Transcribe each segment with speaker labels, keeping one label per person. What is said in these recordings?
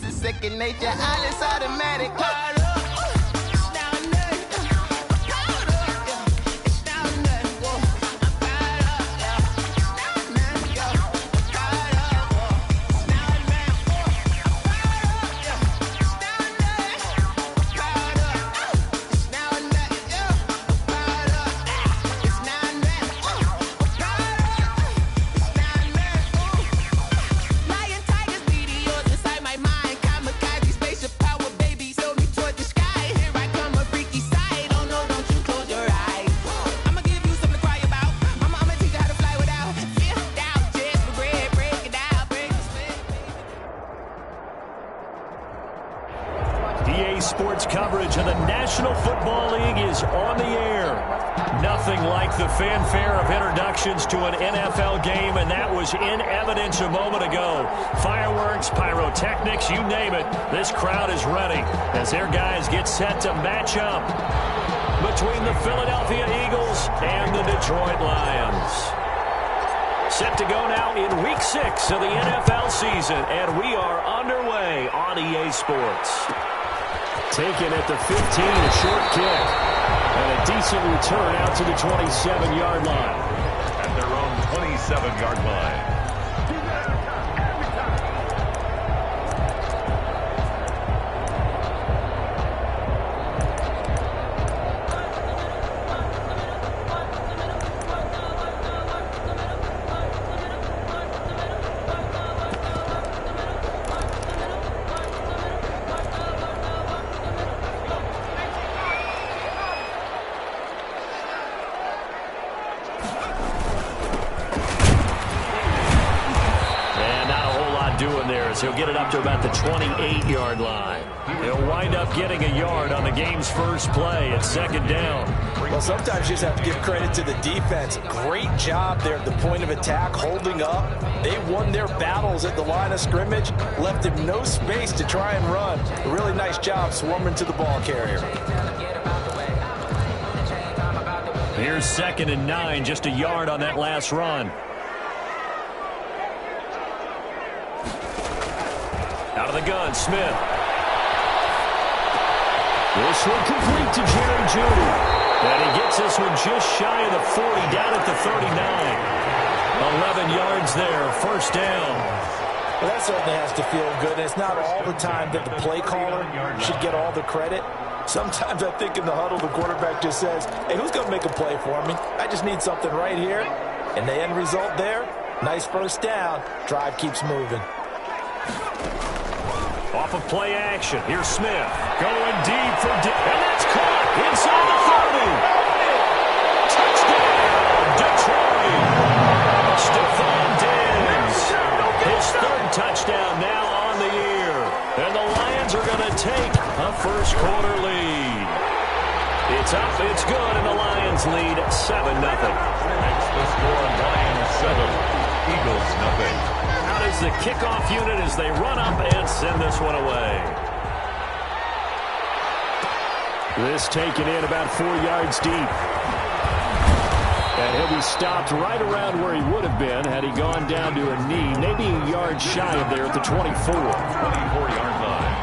Speaker 1: This is second nature, all is automatic.
Speaker 2: Sports coverage of the National Football League is on the air. Nothing like the fanfare of introductions to an NFL game, and that was in evidence a moment ago. Fireworks, pyrotechnics, you name it. This crowd is ready as their guys get set to match up between the Philadelphia Eagles and the Detroit Lions. Set to go now in Week 6 of the NFL season, and we are underway on EA Sports. Taken at the 15, a short kick. And a decent return out to the 27-yard line.
Speaker 3: At their own 27-yard line.
Speaker 2: He'll get it up to about the 28-yard line. He'll wind up getting a yard on the game's first play at second down.
Speaker 4: Well, sometimes you just have to give credit to the defense. Great job there at the point of attack, holding up. They won their battles at the line of scrimmage, left him no space to try and run. A really nice job swarming to the ball carrier.
Speaker 2: Here's 2nd and 9, just a yard on that last run. Out of the gun, Smith. This one complete to Jerry Jeudy. And he gets this one just shy of the 40, down at the 39. 11 yards there, first down.
Speaker 4: Well, that certainly has to feel good. And it's not all the time that the play caller should get all the credit. Sometimes I think in the huddle, the quarterback just says, hey, who's going to make a play for me? I just need something right here. And the end result there, nice first down. Drive keeps moving.
Speaker 2: Off of play action. Here's Smith. Going deep for deep. And that's caught inside the 30. Touchdown, Detroit. Stephon Diggs. His third touchdown now on the year. And the Lions are going to take a first quarter lead. It's up, it's good, and the Lions lead 7-0.
Speaker 3: That's the score. Lions 7, Eagles nothing.
Speaker 2: Out is the kickoff unit as they run up and send this one away. This taken in about 4 yards deep. And he'll be stopped right around where he would have been had he gone down to a knee, maybe a yard shy of there at the 24.
Speaker 3: 24-yard line.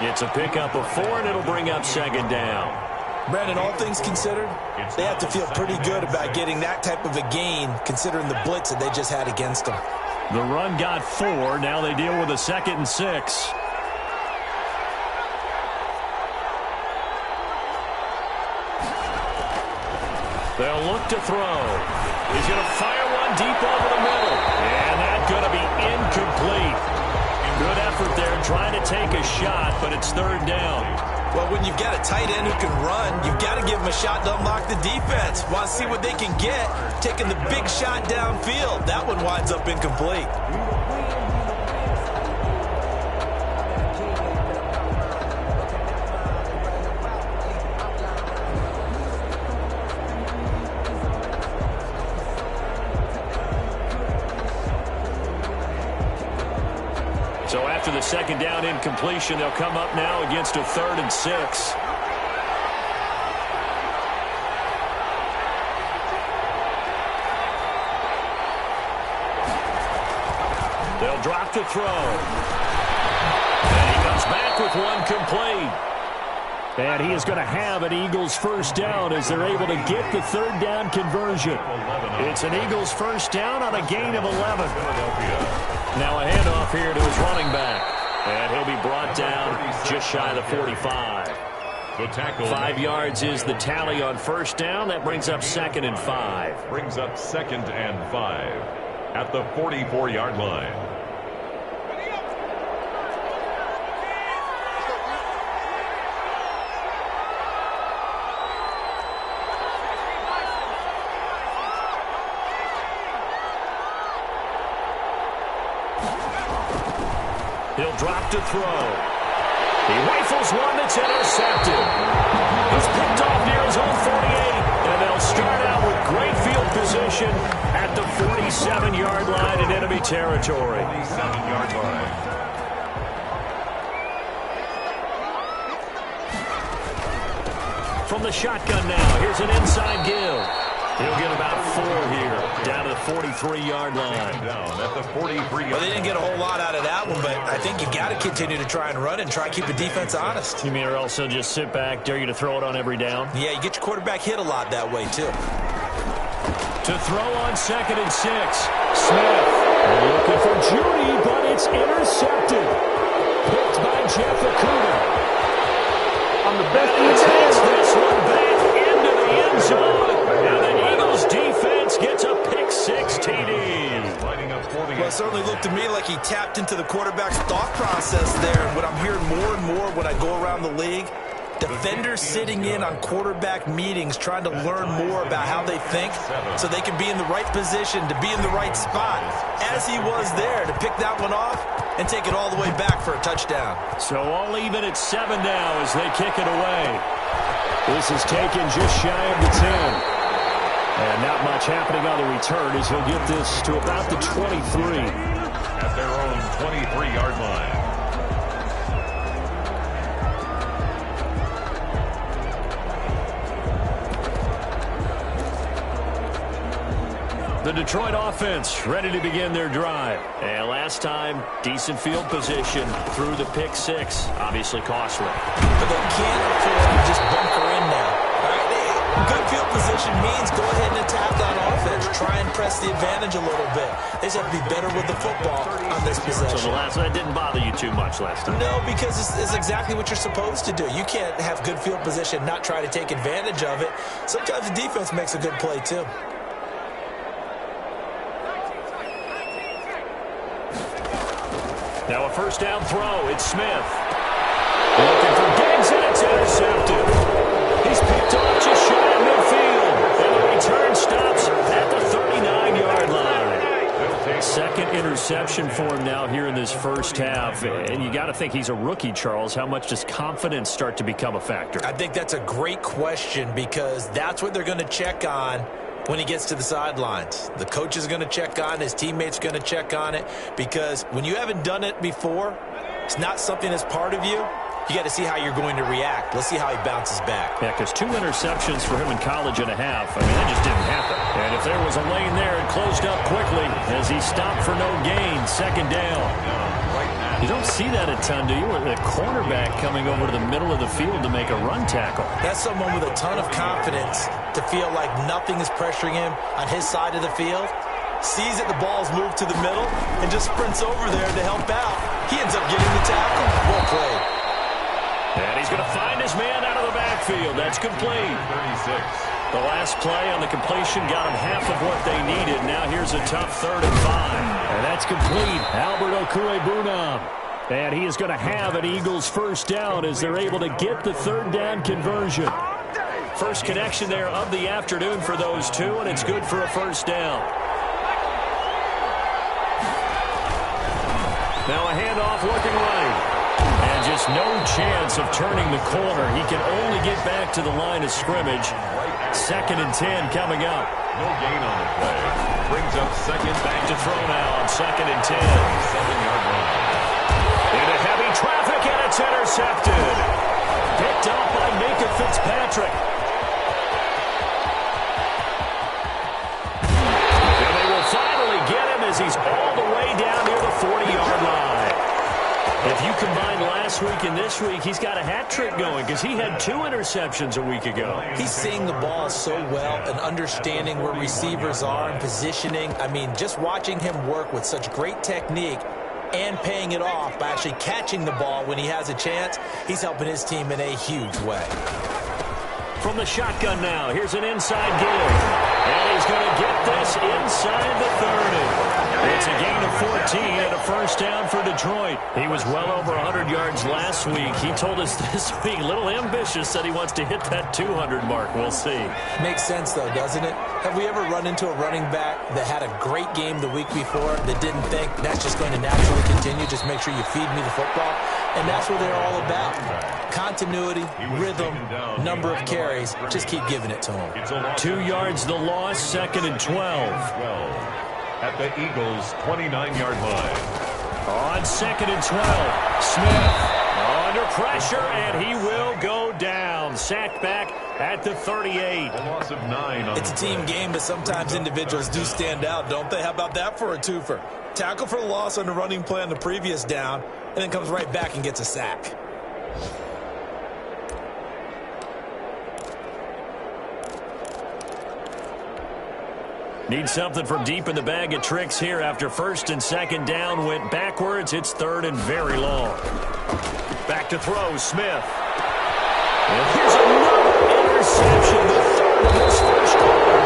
Speaker 2: It's a pickup of 4, and it'll bring up second down.
Speaker 4: Brandon, all things considered, they have to feel pretty good about getting that type of a gain, considering the blitz that they just had against them.
Speaker 2: The run got 4. Now they deal with a 2nd and 6. They'll look to throw. He's going to fire one deep over the middle. And that's going to be incomplete. Good effort there trying to take a shot, but it's third down.
Speaker 4: Well, when you've got a tight end who can run, you've got to give him a shot to unlock the defense. Want to see what they can get, taking the big shot downfield. That one winds up incomplete.
Speaker 2: So after the second down incompletion, they'll come up now against a 3rd and 6. They'll drop the throw. And he comes back with one complete. And he is going to have an Eagles first down as they're able to get the 3rd down conversion. It's an Eagles first down on a gain of 11. Now a handoff here to his running back. And he'll be brought down just shy of the 45. 5 yards is the tally on first down. That brings up 2nd and 5.
Speaker 3: Brings up 2nd and 5 at the 44-yard line.
Speaker 2: He'll drop to throw. He rifles one that's intercepted. He's picked off near his own 48. And they'll start out with great field position at the 47-yard line in enemy territory.
Speaker 3: 47-yard line.
Speaker 2: From the shotgun now, here's an inside give. He'll get about 4 here, down to the 43-yard line.
Speaker 3: Down at the 43-yard.
Speaker 4: Well, they didn't get a whole lot out of that one, but I think you got to continue to try and run and try and keep the defense honest.
Speaker 2: You mean or else they'll just sit back, dare you to throw it on every down?
Speaker 4: Yeah, you get your quarterback hit a lot that way, too.
Speaker 2: To throw on 2nd and 6. Smith looking for Judy, but it's intercepted. Picked by Jeff Okuda.
Speaker 5: I'm the best in the
Speaker 2: takes this one back into the end zone. And the Eagles defense gets a pick-6 TD.
Speaker 4: Well, it certainly looked to me like he tapped into the quarterback's thought process there. And what I'm hearing more and more when I go around the league, defenders sitting in on quarterback meetings trying to learn more about how they think so they can be in the right position to be in the right spot, as he was there to pick that one off and take it all the way back for a touchdown.
Speaker 2: So all even at 7 now as they kick it away. This is taken just shy of the 10. And not much happening on the return as he'll get this to about the 23.
Speaker 3: At their own 23-yard line.
Speaker 2: The Detroit offense ready to begin their drive. And last time, decent field position through the pick-6. Obviously costly.
Speaker 4: But they can't afford to just bunker in now. All right? Good field position means go ahead and attack on offense. Try and press the advantage a little bit. They just have to be better with the football on this possession.
Speaker 2: So that didn't bother you too much last time?
Speaker 4: No, because it's exactly what you're supposed to do. You can't have good field position, not try to take advantage of it. Sometimes the defense makes a good play, too.
Speaker 2: Now a first down throw. It's Smith. Looking for Diggs, and it's intercepted. He's picked off just shy of midfield. And the return stops at the 39-yard line. Second interception for him now here in this first half. And you got to think he's a rookie, Charles. How much does confidence start to become a factor?
Speaker 4: I think that's a great question because that's what they're going to check on when he gets to the sidelines. The coach is going to check on it. His teammates are going to check on it because when you haven't done it before, it's not something that's part of you. You got to see how you're going to react. Let's see how he bounces back.
Speaker 2: Yeah, because 2 interceptions for him in college and a half. I mean, that just didn't happen. And if there was a lane there, it closed up quickly as he stopped for no gain. Second down. You don't see that a ton, do you? With a cornerback coming over to the middle of the field to make a run tackle.
Speaker 4: That's someone with a ton of confidence to feel like nothing is pressuring him on his side of the field. Sees that the ball's moved to the middle and just sprints over there to help out. He ends up getting the tackle. Well played.
Speaker 2: And he's going to find his man out of the backfield. That's complete.
Speaker 3: 36.
Speaker 2: The last play on the completion got him half of what they needed. Now here's a tough 3rd and 5. And that's complete. Albert Okwuegbunam. And he is going to have an Eagles first down as they're able to get the third down conversion. First connection there of the afternoon for those two, and it's good for a first down. Now a handoff looking right. And just no chance of turning the corner. He can only get back to the line of scrimmage. 2nd and 10 coming up.
Speaker 3: No gain on the play. Brings up second.
Speaker 2: Back to throw now on 2nd and 10.
Speaker 3: 7-yard line.
Speaker 2: Into heavy traffic, and it's intercepted. Picked up by Minka Fitzpatrick. And they will finally get him as he's all the way down near the 40-yard line. If you combine last week and this week, he's got a hat trick going because he had 2 interceptions a week ago.
Speaker 4: He's seeing the ball so well and understanding where receivers are and positioning. I mean, just watching him work with such great technique and paying it off by actually catching the ball when he has a chance, he's helping his team in a huge way.
Speaker 2: From the shotgun now, here's an inside give. And he's going to get this inside the 30. It's a gain of 14 and a first down for Detroit. He was well over 100 yards last week. He told us this week, a little ambitious, said he wants to hit that 200 mark. We'll see. Makes sense, though, doesn't it? Have we ever run into a running back that had a great game the week before that didn't think that's just going to naturally continue? Just make sure you feed me the football. And that's what they're all about. Continuity, rhythm, number of carries. Just keep giving it to him. 2 yards the loss, 2nd and 12.
Speaker 3: At the Eagles' 29-yard line.
Speaker 2: On 2nd and 12, Smith under pressure, and he will go down. Sacked back at the 38.
Speaker 3: A loss of 9.
Speaker 4: It's a team game, but sometimes individuals do stand out, don't they? How about that for a twofer? Tackle for loss on the running play on the previous down, and then comes right back and gets a sack.
Speaker 2: Need something from deep in the bag of tricks here after 1st and 2nd down went backwards. It's 3rd and very long. Back to throw, Smith. And here's another interception, the 3rd of his first quarter.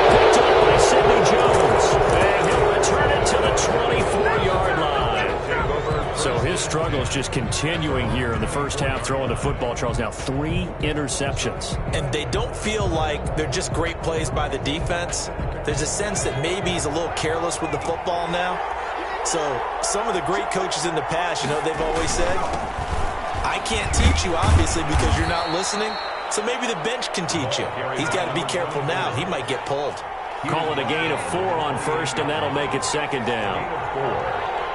Speaker 2: Picked up by Sidney Jones. And he'll return it to the 24-yard line. So his struggles just continuing here in the first half throwing the football, Charles. Now 3 interceptions.
Speaker 4: And they don't feel like they're just great plays by the defense. There's a sense that maybe he's a little careless with the football now. So some of the great coaches in the past, you know, they've always said, I can't teach you, obviously, because you're not listening. So maybe the bench can teach you. He's got to be careful now. He might get pulled.
Speaker 2: Call it a gain of 4 on 1st, and that'll make it 2nd down.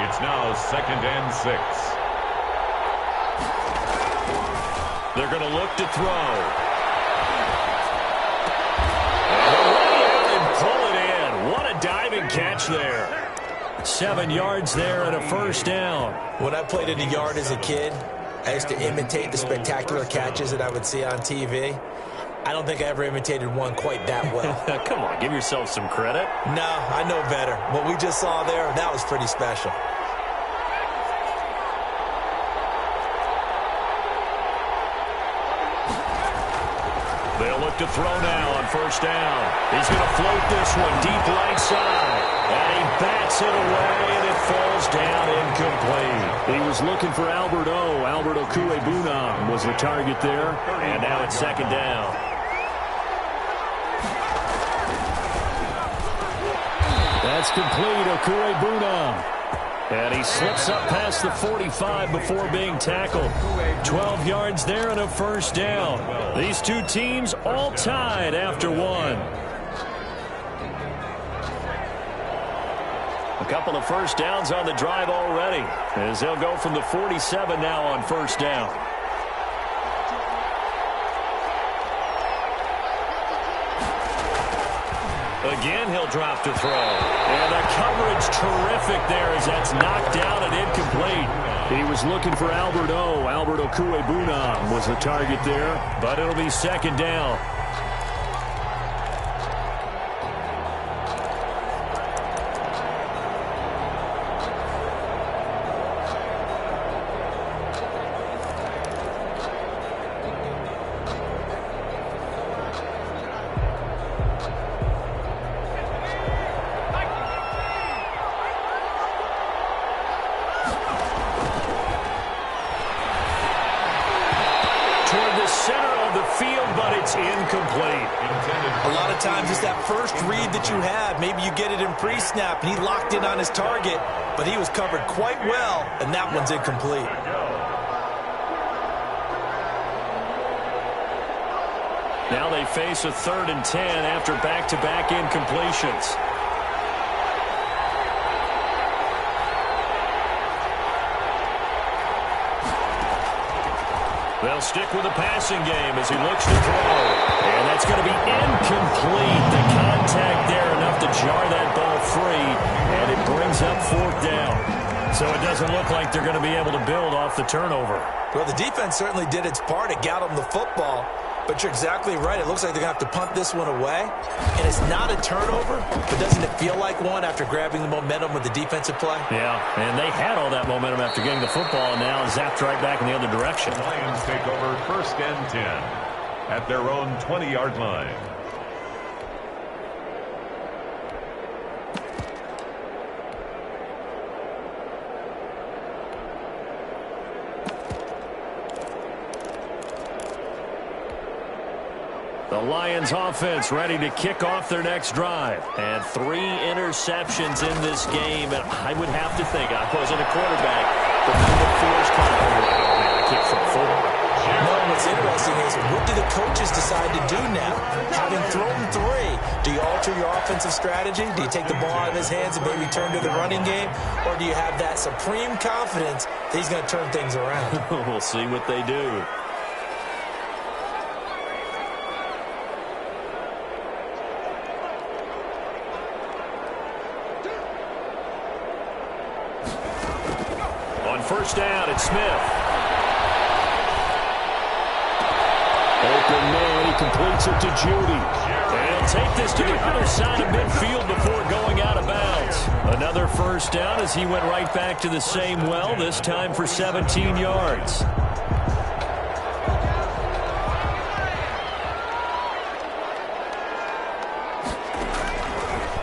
Speaker 3: It's now 2nd and 6.
Speaker 2: They're going to look to throw. And pull it in. What a diving catch there. 7 yards there and a first down.
Speaker 4: When I played in the yard as a kid, I used to imitate the spectacular catches that I would see on TV. I don't think I ever imitated one quite that well.
Speaker 2: Come on, give yourself some credit.
Speaker 4: No, I know better. What we just saw there, that was pretty special.
Speaker 2: They'll look to throw now on 1st down. He's going to float this one deep right side. And he bats it away, and it falls down incomplete. He was looking for Albert O. Albert Okuebunam was the target there. And now it's 2nd down. That's complete, Okuebunam. And he slips up past the 45 before being tackled. 12 yards there and a first down. These two teams all tied after 1. A couple of first downs on the drive already, as they'll go from the 47 now on 1st down. Again, he'll drop to throw. And the coverage terrific there as that's knocked down and incomplete. He was looking for Albert O. Albert Okuebunam was the target there, but it'll be 2nd down. it's incomplete.
Speaker 4: A lot of times it's that first read that you have. Maybe you get it in pre-snap, and he locked in on his target, but he was covered quite well, and that one's incomplete.
Speaker 2: Now they face a 3rd and 10 after back-to-back incompletions. They'll stick with the passing game as he looks to throw. And that's going to be incomplete. The contact there enough to jar that ball free, and it brings up 4th down. So it doesn't look like they're going to be able to build off the turnover.
Speaker 4: Well, the defense certainly did its part. It got them the football. But you're exactly right. It looks like they're going to have to punt this one away. And it's not a turnover, but doesn't it feel like one after grabbing the momentum with the defensive play?
Speaker 2: Yeah, and they had all that momentum after getting the football, and now zapped right back in the other direction.
Speaker 3: The Lions take over 1st and 10 at their own 20-yard line.
Speaker 2: The Lions offense ready to kick off their next drive. And 3 interceptions in this game. And I would have to think, I wasn't a quarterback, but number 4 is kind of like, oh man, I kicked from 4.
Speaker 4: No, what's interesting is, what do the coaches decide to do now? Having thrown 3, do you alter your offensive strategy? Do you take the ball out of his hands and maybe turn to the running game? Or do you have that supreme confidence that he's going to turn things around?
Speaker 2: We'll see what they do. On 1st down, it's Smith. Open man, he completes it to Judy. And he'll take this to the other side of midfield before going out of bounds. Another 1st down as he went right back to the same well, this time for 17 yards.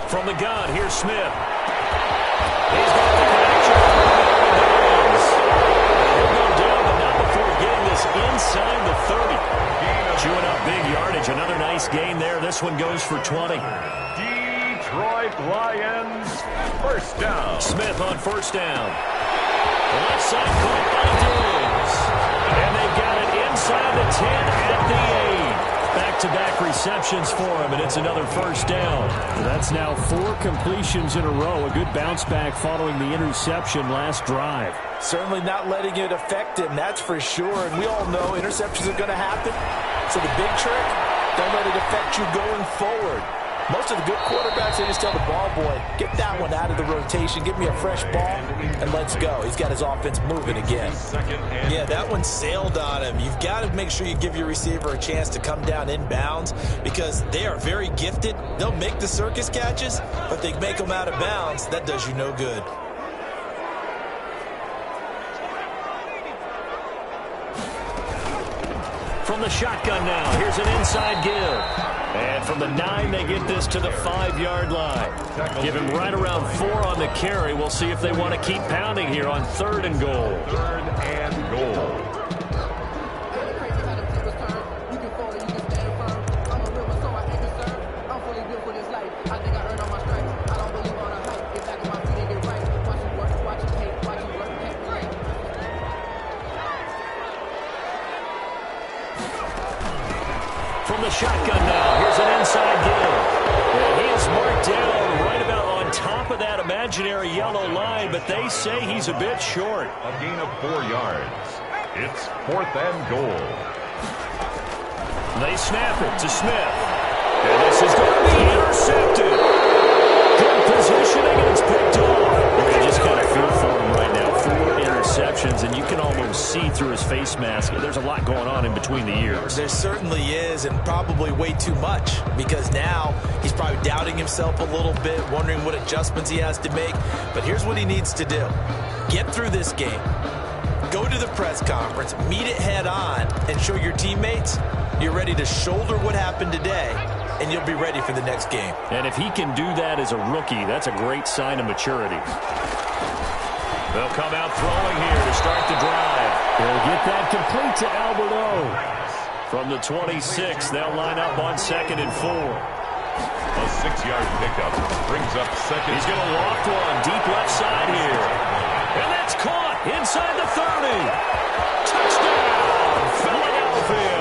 Speaker 2: From the gun, here's Smith. He's got the connection. Inside the 30. Chewing up big yardage. Another nice gain there. This one goes for 20.
Speaker 3: Detroit Lions, 1st down.
Speaker 2: Smith on 1st down. Left side caught by Diggs. And they've got it inside the 10 at the 8. Back-to-back receptions for him, and it's another 1st down. That's now 4 completions in a row. A good bounce back following the interception last drive.
Speaker 4: Certainly not letting it affect him, that's for sure. And we all know interceptions are going to happen. So the big trick, don't let it affect you going forward. Most of the good quarterbacks, they just tell the ball boy, get that one out of the rotation, give me a fresh ball, and let's go. He's got his offense moving again. Yeah, that one sailed on him. You've got to make sure you give your receiver a chance to come down inbounds because they are very gifted. They'll make the circus catches, but they make them out of bounds. That does you no good.
Speaker 2: From the shotgun now, here's an inside give. And from the 9, they get this to the 5-yard line. Give him right around 4 on the carry. We'll see if they want to keep pounding here on 3rd and goal.
Speaker 3: 3rd and goal.
Speaker 2: From the shotgun now, here's an inside give. And he is marked down right about on top of that imaginary yellow line, but they say he's a bit short.
Speaker 3: A gain of 4 yards. It's 4th and goal.
Speaker 2: They snap it to Smith. And this is going to be intercepted. Good positioning, and it's picked off. You just kind of feel for him right now. 4 interceptions, and you can almost see through his face mask. There's a lot going on in between the ears.
Speaker 4: There certainly is, and probably way too much, because now he's probably doubting himself a little bit, wondering what adjustments he has to make. But here's what he needs to do. Get through this game. Go to the press conference, meet it head on, and show your teammates you're ready to shoulder what happened today, and you'll be ready for the next game.
Speaker 2: And if he can do that as a rookie, that's a great sign of maturity. They'll come out throwing here to start the drive. They'll get that complete to Albert O. From the 26, they'll line up on 2nd and 4.
Speaker 3: A 6-yard pickup brings up second.
Speaker 2: He's going to walk one deep left side here. And that's caught inside the 30. Touchdown, Philadelphia.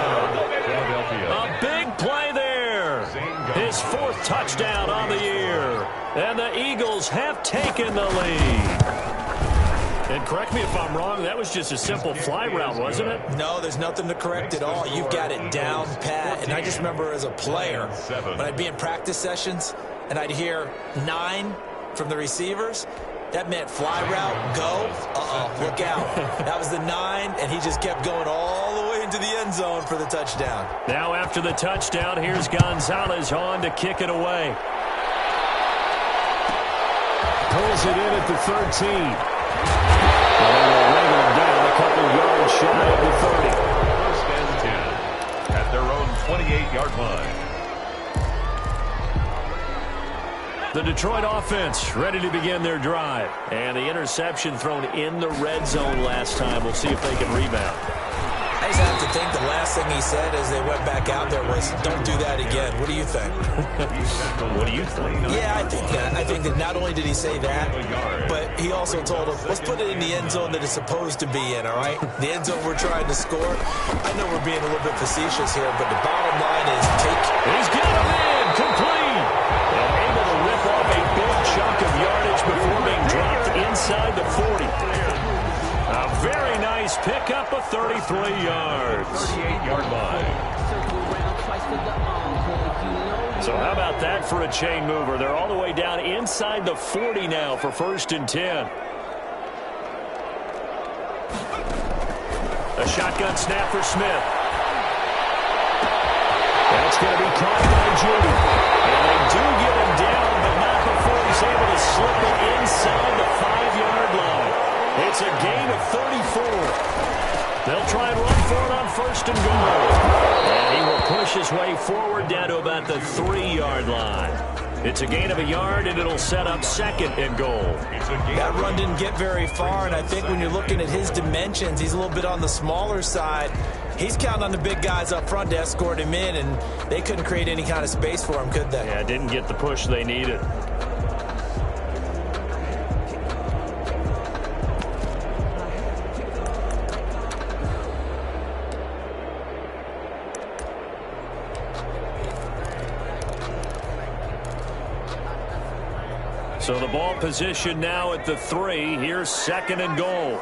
Speaker 2: A big play there. His 4th touchdown on the year. And the Eagles have taken the lead. And correct me if I'm wrong, that was just a simple fly route, wasn't it?
Speaker 4: No, there's nothing to correct at all. You've got it down pat. And I just remember as a player, when I'd be in practice sessions and I'd hear 9 from the receivers, that meant fly route, go, look out. That was the 9, and he just kept going all the way into the end zone for the touchdown.
Speaker 2: Now after the touchdown, here's Gonzalez on to kick it away. Pulls it in at the 13. And they'll wrangle him down a couple yards shy of the 30.
Speaker 3: 1st and 10 at their own 28-yard line.
Speaker 2: The Detroit offense ready to begin their drive. And the interception thrown in the red zone last time. We'll see if they can rebound.
Speaker 4: I just have to think the last thing he said as they went back out there was, don't do that again. What do you think?
Speaker 2: What do you think?
Speaker 4: Yeah, I think that. I think that not only did he say that, but he also told him, let's put it in the end zone that it's supposed to be in, all right? The end zone we're trying to score. I know we're being a little bit facetious here, but the bottom line is take.
Speaker 2: He's got him in, complete. And able to rip off a big chunk of yardage before being dropped inside the 40. A very nice pickup of 33 yards.
Speaker 3: 38-yard line.
Speaker 2: So how about that for a chain mover? They're all the way down inside the 40 now for 1st and 10. A shotgun snap for Smith. That's going to be caught by Judy. And they do get him down, but not before he's able to slip it inside the 5-yard line. It's a gain of 34. They'll try and run for it on 1st and goal. And he will push his way forward down to about the 3-yard line. It's a gain of a yard, and it'll set up 2nd and goal.
Speaker 4: That run didn't get very far, and I think when you're looking at his dimensions, he's a little bit on the smaller side. He's counting on the big guys up front to escort him in, and they couldn't create any kind of space for him, could they?
Speaker 2: Yeah, didn't get the push they needed. So the ball position now at the 3. Here's 2nd and goal.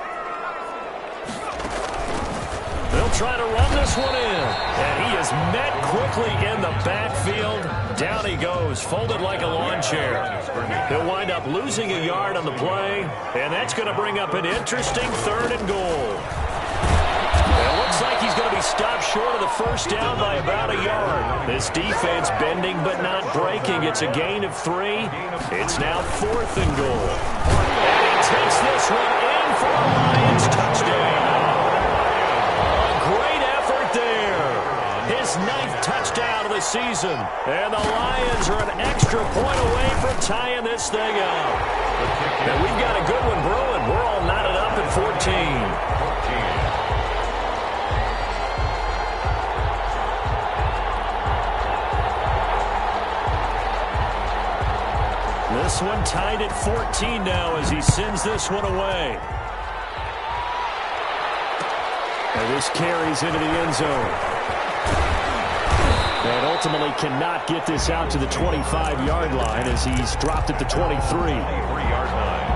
Speaker 2: They'll try to run this one in. And he is met quickly in the backfield. Down he goes, folded like a lawn chair. He'll wind up losing a yard on the play. And that's going to bring up an interesting 3rd and goal. It looks like he's going to be stopped short of the 1st down by about a yard. This defense bending but not breaking. It's a gain of 3. It's now 4th and goal. And he takes this one in for a Lions touchdown. A great effort there. His 9th touchdown of the season. And the Lions are an extra point away from tying this thing up. And we've got a good one brewing. We're all knotted up at 14. This one tied at 14 now as he sends this one away. And this carries into the end zone. And ultimately cannot get this out to the 25-yard line as he's dropped at the 23.
Speaker 3: 3-yard line.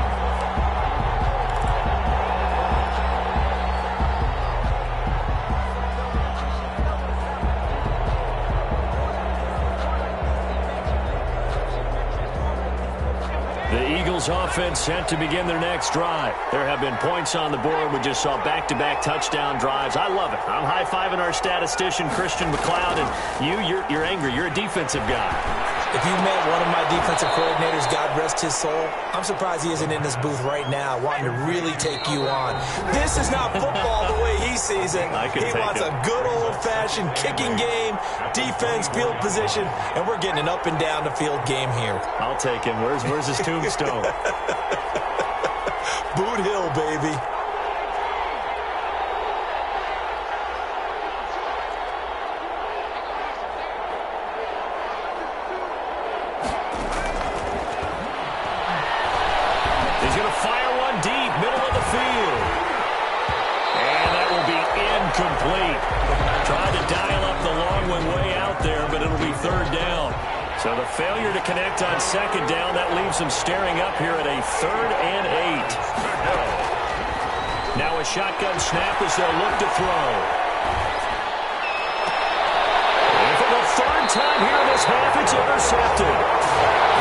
Speaker 2: The Eagles offense set to begin their next drive. There have been points on the board. We just saw back-to-back touchdown drives. I love it. I'm high-fiving our statistician, Christian McLeod, and you're angry. You're a defensive guy.
Speaker 4: If you met one of my defensive coordinators, God rest his soul, I'm surprised he isn't in this booth right now wanting to really take you on. This is not football the way he sees it. He wants a good old-fashioned kicking game, defense, field position, and we're getting an up-and-down-the-field game here.
Speaker 2: I'll take him. Where's his tombstone?
Speaker 4: Boot Hill, baby.
Speaker 2: dial up the long one way out there, but it'll be third down. So the failure to connect on second down, that leaves them staring up here at a 3rd and 8. Now a shotgun snap as they'll look to throw. And for the 3rd time here in this half, it's intercepted.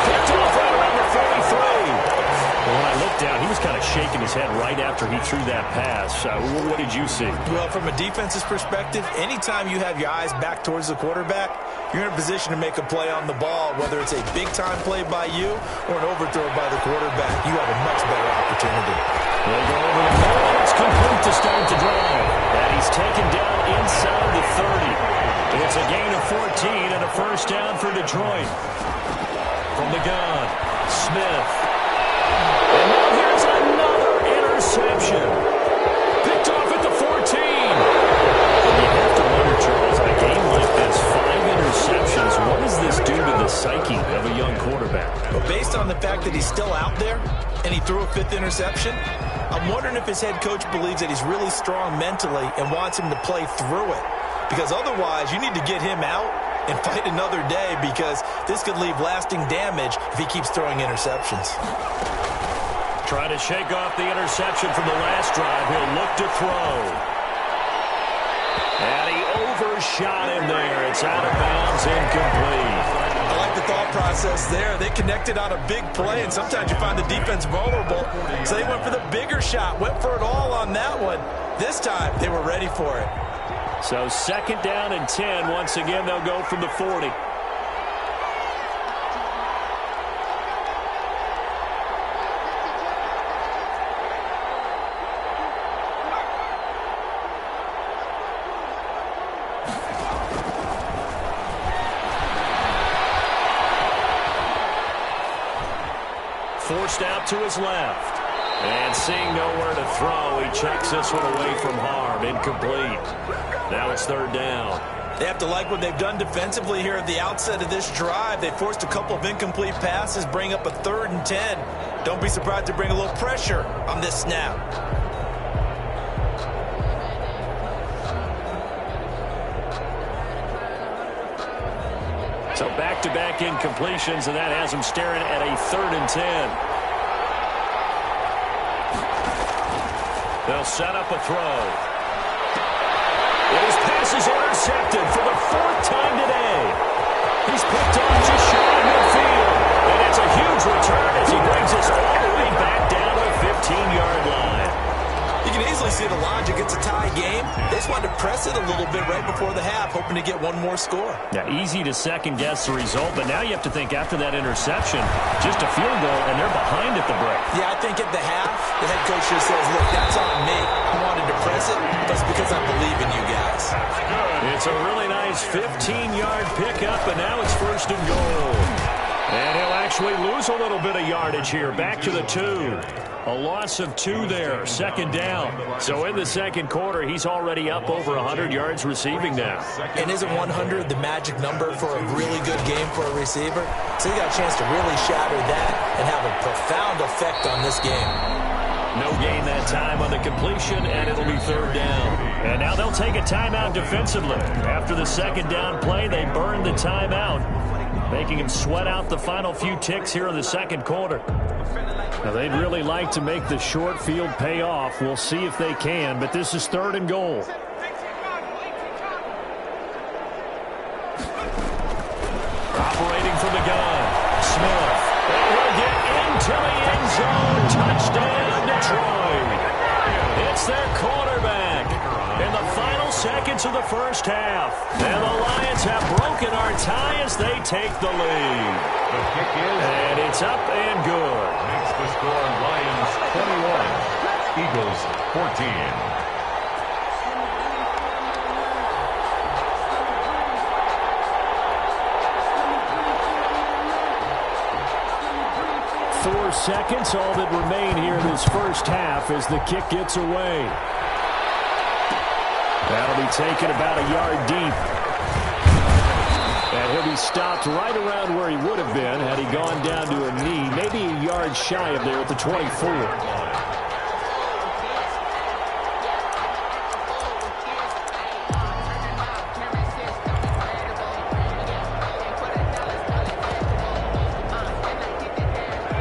Speaker 2: Picked off right around the 43. Well, when I looked down, he was kind of shaking his head right after he threw that pass. What did you see?
Speaker 4: Well, from a defense's perspective, anytime you have your eyes back towards the quarterback, you're in a position to make a play on the ball, whether it's a big-time play by you or an overthrow by the quarterback. You have a much better opportunity.
Speaker 2: They'll go over the middle, and it's complete to start the drive. And he's taken down inside the 30. It's a gain of 14 and a first down for Detroit. From the gun, Smith. And now here's another interception. Picked off at the 14. And you have to wonder, Charles, in a game like this, 5 interceptions, what does this do to the psyche of a young quarterback?
Speaker 4: Well, based on the fact that he's still out there and he threw a 5th interception, I'm wondering if his head coach believes that he's really strong mentally and wants him to play through it. Because otherwise, you need to get him out and fight another day, because this could leave lasting damage if he keeps throwing interceptions.
Speaker 2: Trying to shake off the interception from the last drive. He'll look to throw. And he overshot him there. It's out of bounds, incomplete.
Speaker 4: I like the thought process there. They connected on a big play, and sometimes you find the defense vulnerable. So they went for the bigger shot, went for it all on that one. This time, they were ready for it.
Speaker 2: So 2nd down and 10. Once again, they'll go from the 40. Forced out to his left. And seeing nowhere to throw, he chucks this one away from harm. Incomplete. Now it's 3rd down.
Speaker 4: They have to like what they've done defensively here at the outset of this drive. They forced a couple of incomplete passes, bring up a 3rd and 10. Don't be surprised to bring a little pressure on this snap.
Speaker 2: So back-to-back incompletions, and that has them staring at a 3rd and 10. They'll set up a throw. His pass is intercepted for the 4th time today. He's picked off just shy of midfield. And it's a huge return as he brings us all the way back down to the 15-yard line.
Speaker 4: You can easily see the logic. It's a tie game. They just wanted to press it a little bit right before the half, hoping to get one more score.
Speaker 2: Yeah, easy to second-guess the result, but now you have to think after that interception, just a field goal, and they're behind at the break.
Speaker 4: Yeah, I think at the half, the head coach just says, look, that's on me. I wanted to press it, but it's because I believe in you guys.
Speaker 2: It's a really nice 15-yard pickup, and now it's 1st and goal. And he'll actually lose a little bit of yardage here, back to the 2. A loss of 2 there, 2nd down. So in the 2nd quarter, he's already up over 100 yards receiving now.
Speaker 4: And isn't 100 the magic number for a really good game for a receiver? So he got a chance to really shatter that and have a profound effect on this game.
Speaker 2: No gain that time on the completion, and it'll be 3rd down. And now they'll take a timeout defensively. After the 2nd down play, they burn the timeout, making him sweat out the final few ticks here in the 2nd quarter. Now, they'd really like to make the short field pay off. We'll see if they can, but this is 3rd and goal. Operating from the gun, Smith. And he'll get into the end zone. Touchdown, Detroit. It's their quarterback in the final seconds of the 1st half. And the Lions have broken our tie as they take the lead.
Speaker 3: The kick is,
Speaker 2: and it's up and good.
Speaker 3: Makes the score Lions 21, Eagles 14.
Speaker 2: Four seconds, all that remain here in this 1st half as the kick gets away. That'll be taken about a yard deep. And he'll be stopped right around where he would have been had he gone down to a knee, maybe a yard shy of there at the 24.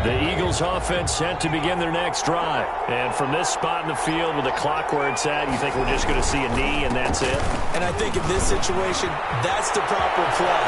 Speaker 2: The Eagles offense set to begin their next drive. And from this spot in the field with the clock where it's at, you think we're just going to see a knee and that's it?
Speaker 4: And I think in this situation, that's the proper play.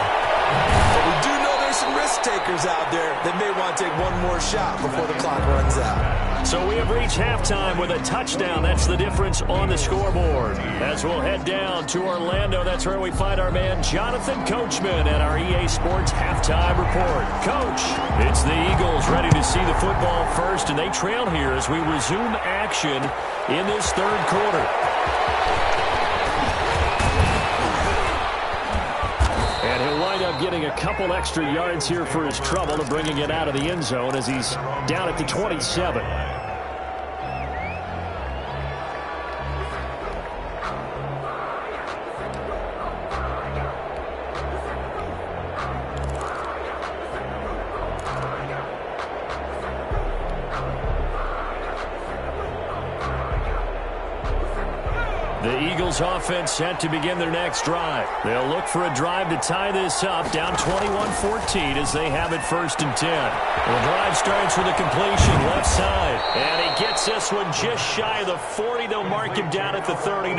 Speaker 4: But we do know there's some risk takers out there that may want to take one more shot before the clock runs out.
Speaker 2: So we have reached halftime with a touchdown. That's the difference on the scoreboard. As we'll head down to Orlando, that's where we find our man Jonathan Coachman at our EA Sports Halftime Report. Coach, it's the Eagles ready to see the football first, and they trail here as we resume action in this third quarter. And he'll wind up getting a couple extra yards here for his trouble and bringing it out of the end zone as he's down at the 27. The Eagles offense set to begin their next drive. They'll look for a drive to tie this up, down 21-14 as they have it 1st and 10. The drive starts with a completion left side, and he gets this one just shy of the 40. They'll mark him down at the 39.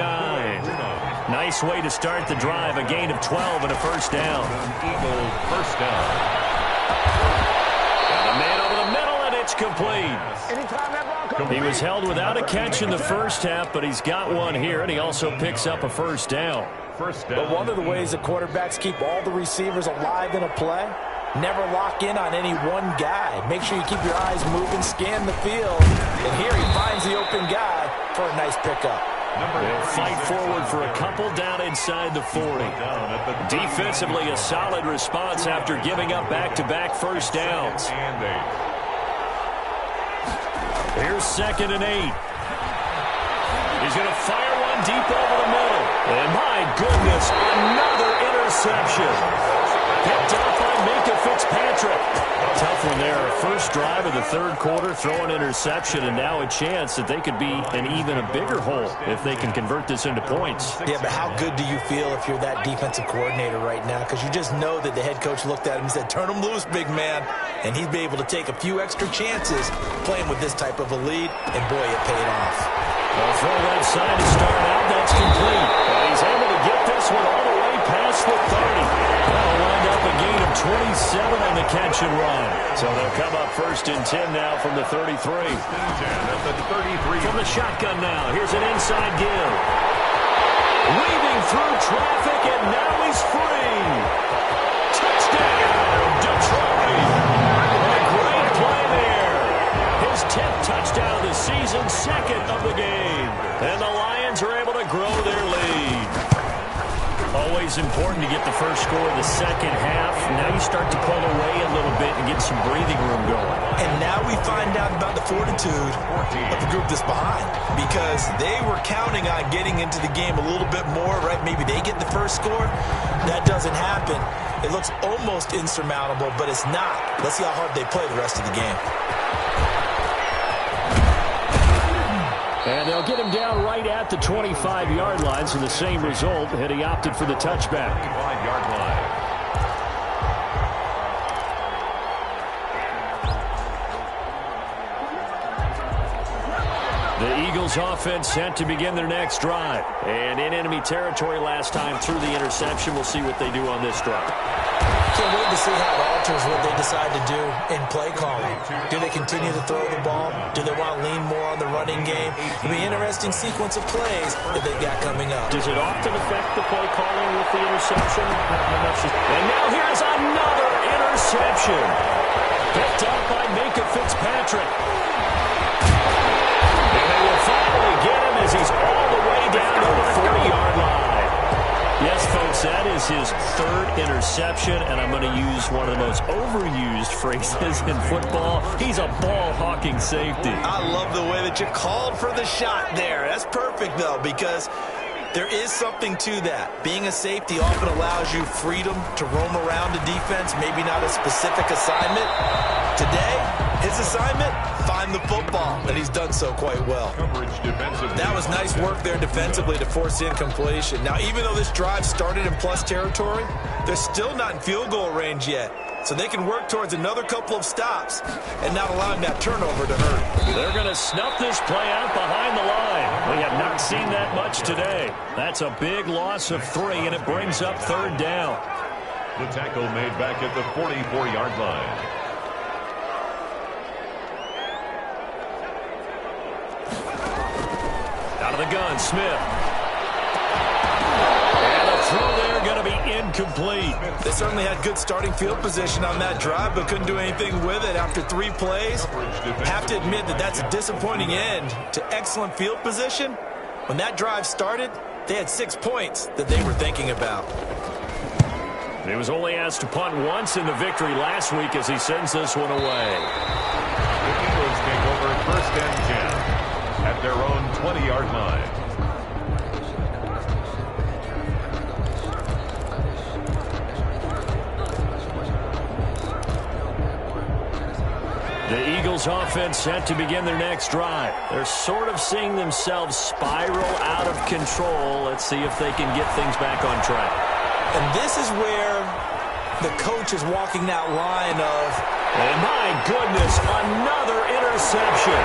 Speaker 2: Nice way to start the drive, a gain of 12 and a first down.
Speaker 3: Eagle first down.
Speaker 2: And a man over the middle, and it's complete. He was held without a catch in the first half, but he's got one here, and he also picks up a first down.
Speaker 4: But one of the ways the quarterbacks keep all the receivers alive in a play, never lock in on any one guy. Make sure you keep your eyes moving, scan the field, and here he finds the open guy for a nice pickup.
Speaker 2: They'll fight forward for a couple down inside the 40. Defensively, a solid response after giving up back-to-back first downs. Here's 2nd and 8. He's going to fire one deep over the middle. And my goodness, another interception. Picked off by Minka Fitzpatrick. Tough one there. First drive of the third quarter, throw an interception, and now a chance that they could be in even a bigger hole if they can convert this into points.
Speaker 4: Yeah, but how good do you feel if you're that defensive coordinator right now? Because you just know that the head coach looked at him and said, turn him loose, big man. And he'd be able to take a few extra chances playing with this type of a lead, and boy, it paid off.
Speaker 2: Well, throw left side to start out. That's complete. And he's able to get this one all the way past the 30. That'll wind up a gain of 27 on the catch and run. So they'll come up 1st and 10 now from the 33.
Speaker 3: At the 33.
Speaker 2: From the shotgun now. Here's an inside give. Weaving through traffic, and now he's free. Touchdown, Detroit. A great play there. His 10th touchdown of the season, 2nd of the game. And the Lions are able to grow their lead. Always important to get the first score of the second half. Now you start to pull away a little bit and get some breathing room going.
Speaker 4: And now we find out about the fortitude of the group that's behind, because they were counting on getting into the game a little bit more, right? Maybe they get the first score. That doesn't happen. It looks almost insurmountable, but it's not. Let's see how hard they play the rest of the game.
Speaker 2: And they'll get him down right at the 25-yard line, so the same result, and he opted for the touchback.
Speaker 3: 25-yard line.
Speaker 2: The Eagles offense set to begin their next drive. And in enemy territory last time through the interception. We'll see what they do on this drive.
Speaker 4: Can't wait to see how it alters what they decide to do in play calling. Do they continue to throw the ball? Do they want to lean more on the running game? It'll be an interesting sequence of plays that they've got coming up.
Speaker 2: Does it often affect the play calling with the interception? And now here's another interception. Picked up by Minka Fitzpatrick. And they will finally get him as he's all the way down to the 40-yard line. Yes, folks, that is his 3rd interception, and I'm going to use one of the most overused phrases in football. He's a ball-hawking safety.
Speaker 4: I love the way that you called for the shot there. That's perfect, though, because there is something to that. Being a safety often allows you freedom to roam around a defense, maybe not a specific assignment. Today, his assignment, find the football, and he's done so quite well. That was nice work there defensively to force incompletion. Now, even though this drive started in plus territory, they're still not in field goal range yet. so they can work towards another couple of stops and not allowing that turnover to hurt.
Speaker 2: They're going to snuff this play out behind the line. We have not seen that much today. That's a big loss of 3, and it brings up 3rd down.
Speaker 3: The tackle made back at the 44-yard line.
Speaker 2: Out of the gun, Smith. And the throw there going to be incomplete.
Speaker 4: They certainly had good starting field position on that drive, but couldn't do anything with it after 3 plays. Have to admit that that's a disappointing end to excellent field position. When that drive started, they had 6 points that they were thinking about.
Speaker 2: He was only asked to punt once in the victory last week as he sends this one away.
Speaker 3: The Eagles take over 1st and 10 at their own 20-yard line.
Speaker 2: The Eagles offense set to begin their next drive. They're sort of seeing themselves spiral out of control. Let's see if they can get things back on track.
Speaker 4: And this is where the coach is walking that line of...
Speaker 2: And my goodness, another interception.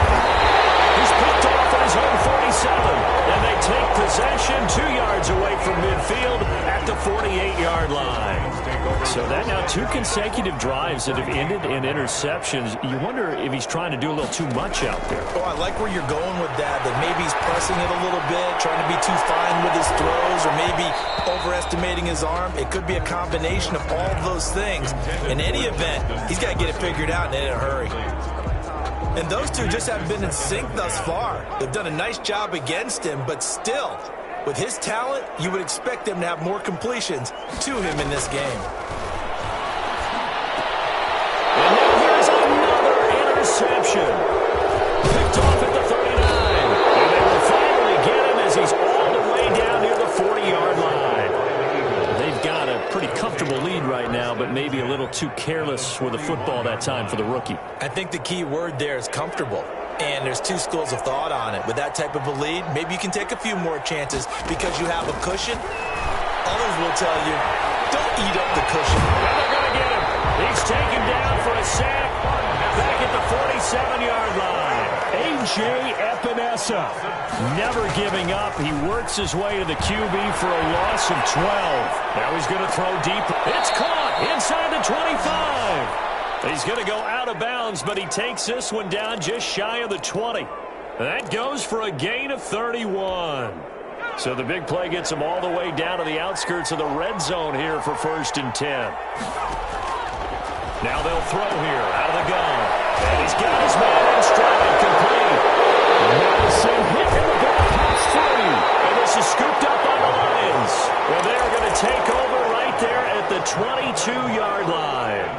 Speaker 2: He's picked off at his own 47. And they take possession 2 yards away from midfield at the 48-yard line. So that now 2 consecutive drives that have ended in interceptions. You wonder if he's trying to do a little too much out there.
Speaker 4: Oh, I like where you're going with that maybe he's pressing it a little bit, trying to be too fine with his throws, or maybe overestimating his arm. It could be a combination of all those things. In any event, he's got to get it figured out and in a hurry. And those two just haven't been in sync thus far. They've done a nice job against him, but still, with his talent, you would expect them to have more completions to him in this game.
Speaker 2: And now here's another interception. Picked off at the 39. And they will finally get him as he's all the way down near the 40-yard line. They've got a pretty comfortable lead right now, but maybe a little too careless with the football that time for the rookie.
Speaker 4: I think the key word there is comfortable. And there's 2 schools of thought on it. With that type of a lead, maybe you can take a few more chances because you have a cushion. Others will tell you, don't eat up the cushion.
Speaker 2: And they're going to get him. He's taken down for a sack back at the 47-yard line. A.J. Epinesa never giving up. He works his way to the QB for a loss of 12. Now he's going to throw deep. It's caught inside the 25. He's going to go out of bounds, but he takes this one down just shy of the 20. That goes for a gain of 31. So the big play gets him all the way down to the outskirts of the red zone here for 1st and 10. Now they'll throw here out of the gun. And he's got his man in stride, complete. Madison hit in the ball, pops free. And this is scooped up by the Lions. Well, they're going to take over right there at the 22-yard line.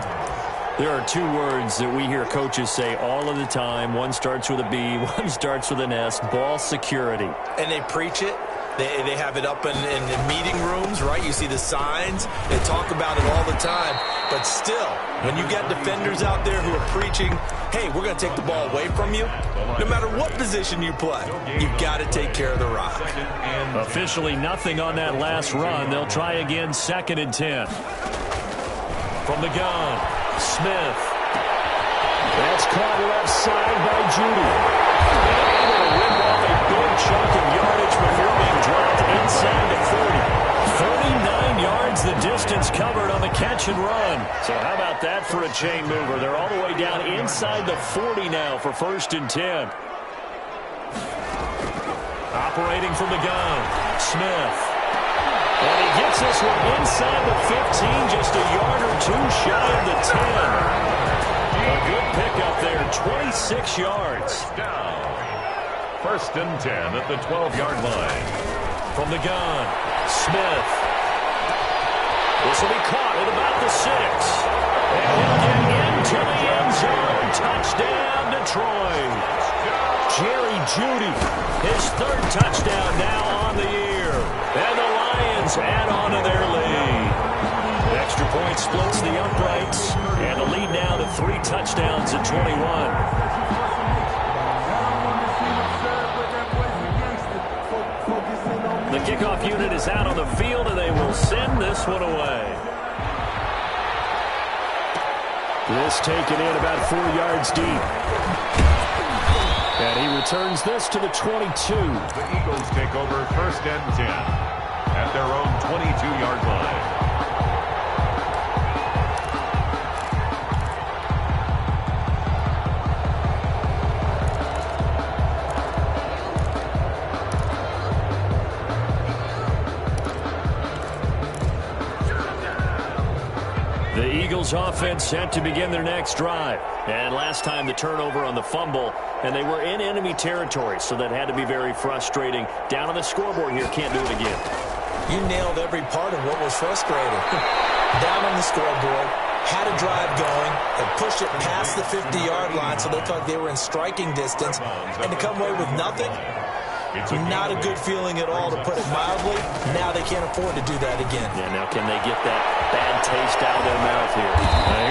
Speaker 2: There are 2 words that we hear coaches say all of the time. One starts with a B, one starts with an S, ball security.
Speaker 4: And they preach it. They have it up in meeting rooms, right? You see the signs. They talk about it all the time. But still, when you got defenders out there who are preaching, hey, we're going to take the ball away from you, no matter what position you play, you've got to take care of the rock.
Speaker 2: Officially nothing on that last run. They'll try again, 2nd and 10. From the gun, Smith. That's caught left side by Judy. Able to rip off a big chunk of yardage before being dropped inside the 40. 39 yards the distance covered on the catch and run. So how about that for a chain mover? They're all the way down inside the 40 now for 1st and 10. Operating from the gun, Smith. And he gets this one inside the 15, just a yard or 2 shy of the 10. A good pickup there, 26 yards.
Speaker 3: Down. 1st and 10 at the 12-yard line.
Speaker 2: From the gun, Smith. This will be caught at about the 6. And he'll get into the end zone. Touchdown, Detroit. Jerry Jeudy, his 3rd touchdown now on the year. And the Lions add on to their lead. The extra point splits the uprights. And the lead now to 3 touchdowns at 21. The kickoff unit is out on the field, and they will send this one away. This taken in about 4 yards deep. And he returns this to the 22.
Speaker 3: The Eagles take over 1st and 10 at their own 22-yard line.
Speaker 2: The Eagles offense set to begin their next drive. And last time the turnover on the fumble, and they were in enemy territory, so that had to be very frustrating. Down on the scoreboard here, can't do it again.
Speaker 4: You nailed every part of what was frustrating. Down on the scoreboard, had a drive going, and pushed it past the 50-yard line so they thought they were in striking distance, and to come away with nothing, not a good feeling at all, to put it mildly. Now they can't afford to do that again.
Speaker 2: Yeah, now can they get that bad taste out of their mouth here?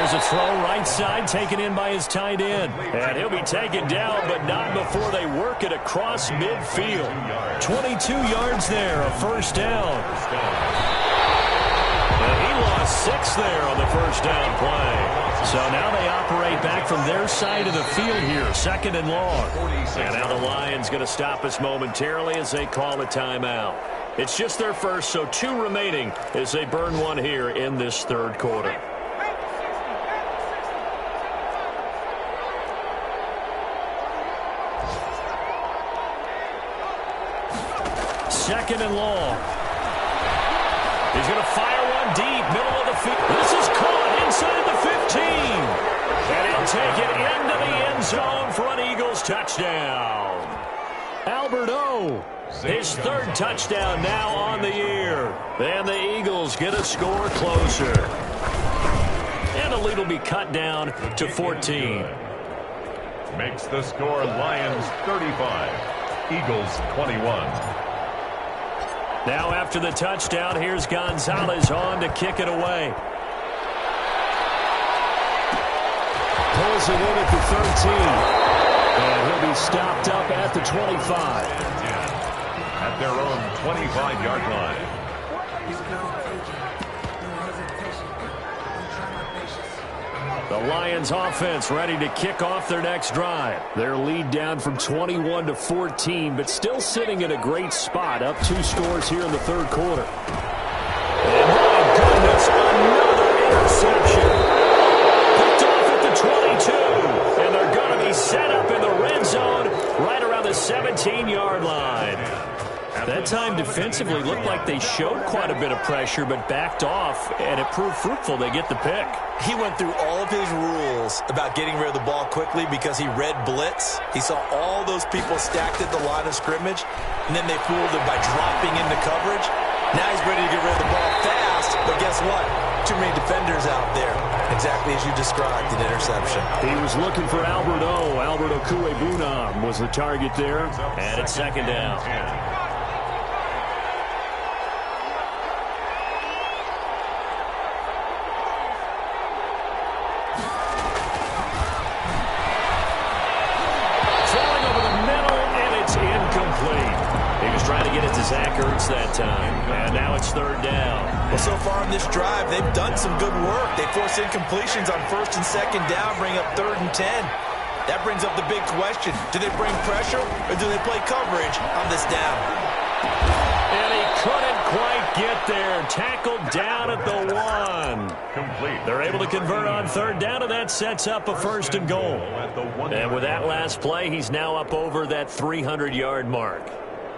Speaker 2: Here's a throw right side, taken in by his tight end. And he'll be taken down, but not before they work it across midfield. 22 yards there, a first down. And he lost 6 there on the first down play. So now they operate back from their side of the field here, 2nd and long. And now the Lions going to stop us momentarily as they call a timeout. It's just their first, so 2 remaining as they burn one here in this 3rd quarter. Second and long. He's going to fire one deep, middle of the field. This is caught inside the 15. And he'll take it into the end zone for an Eagles touchdown. Albert O, his 3rd touchdown now on the year. And the Eagles get a score closer. And the lead will be cut down to 14.
Speaker 3: Makes the score Lions 35, Eagles 21.
Speaker 2: Now after the touchdown, here's Gonzalez on to kick it away. Pulls it in at the 13. And he'll be stopped up at the 25.
Speaker 3: At their own 25-yard line.
Speaker 2: The Lions offense ready to kick off their next drive. Their lead down from 21 to 14, but still sitting in a great spot, up 2 scores here in the 3rd quarter. And my goodness, another interception. Picked off at the 22, and they're going to be set up in the red zone right around the 17-yard line. That time defensively looked like they showed quite a bit of pressure, but backed off, and it proved fruitful. They get the pick.
Speaker 4: He went through all of his rules about getting rid of the ball quickly because he read blitz. He saw all those people stacked at the line of scrimmage, and then they fooled him by dropping into coverage. Now he's ready to get rid of the ball fast, but guess what? Too many defenders out there. Exactly as you described, an interception.
Speaker 2: He was looking for Albert O. Albert Okuebunam was the target there, and it's 2nd down. Zach Ertz that time, and now it's 3rd down.
Speaker 4: Well, so far in this drive, they've done some good work. They force incompletions on 1st and 2nd down, bring up 3rd and 10. That brings up the big question. Do they bring pressure, or do they play coverage on this down?
Speaker 2: And he couldn't quite get there. Tackled down at the 1.
Speaker 3: Complete.
Speaker 2: They're able to convert on 3rd down, and that sets up a 1st and goal. And with that last play, he's now up over that 300-yard mark.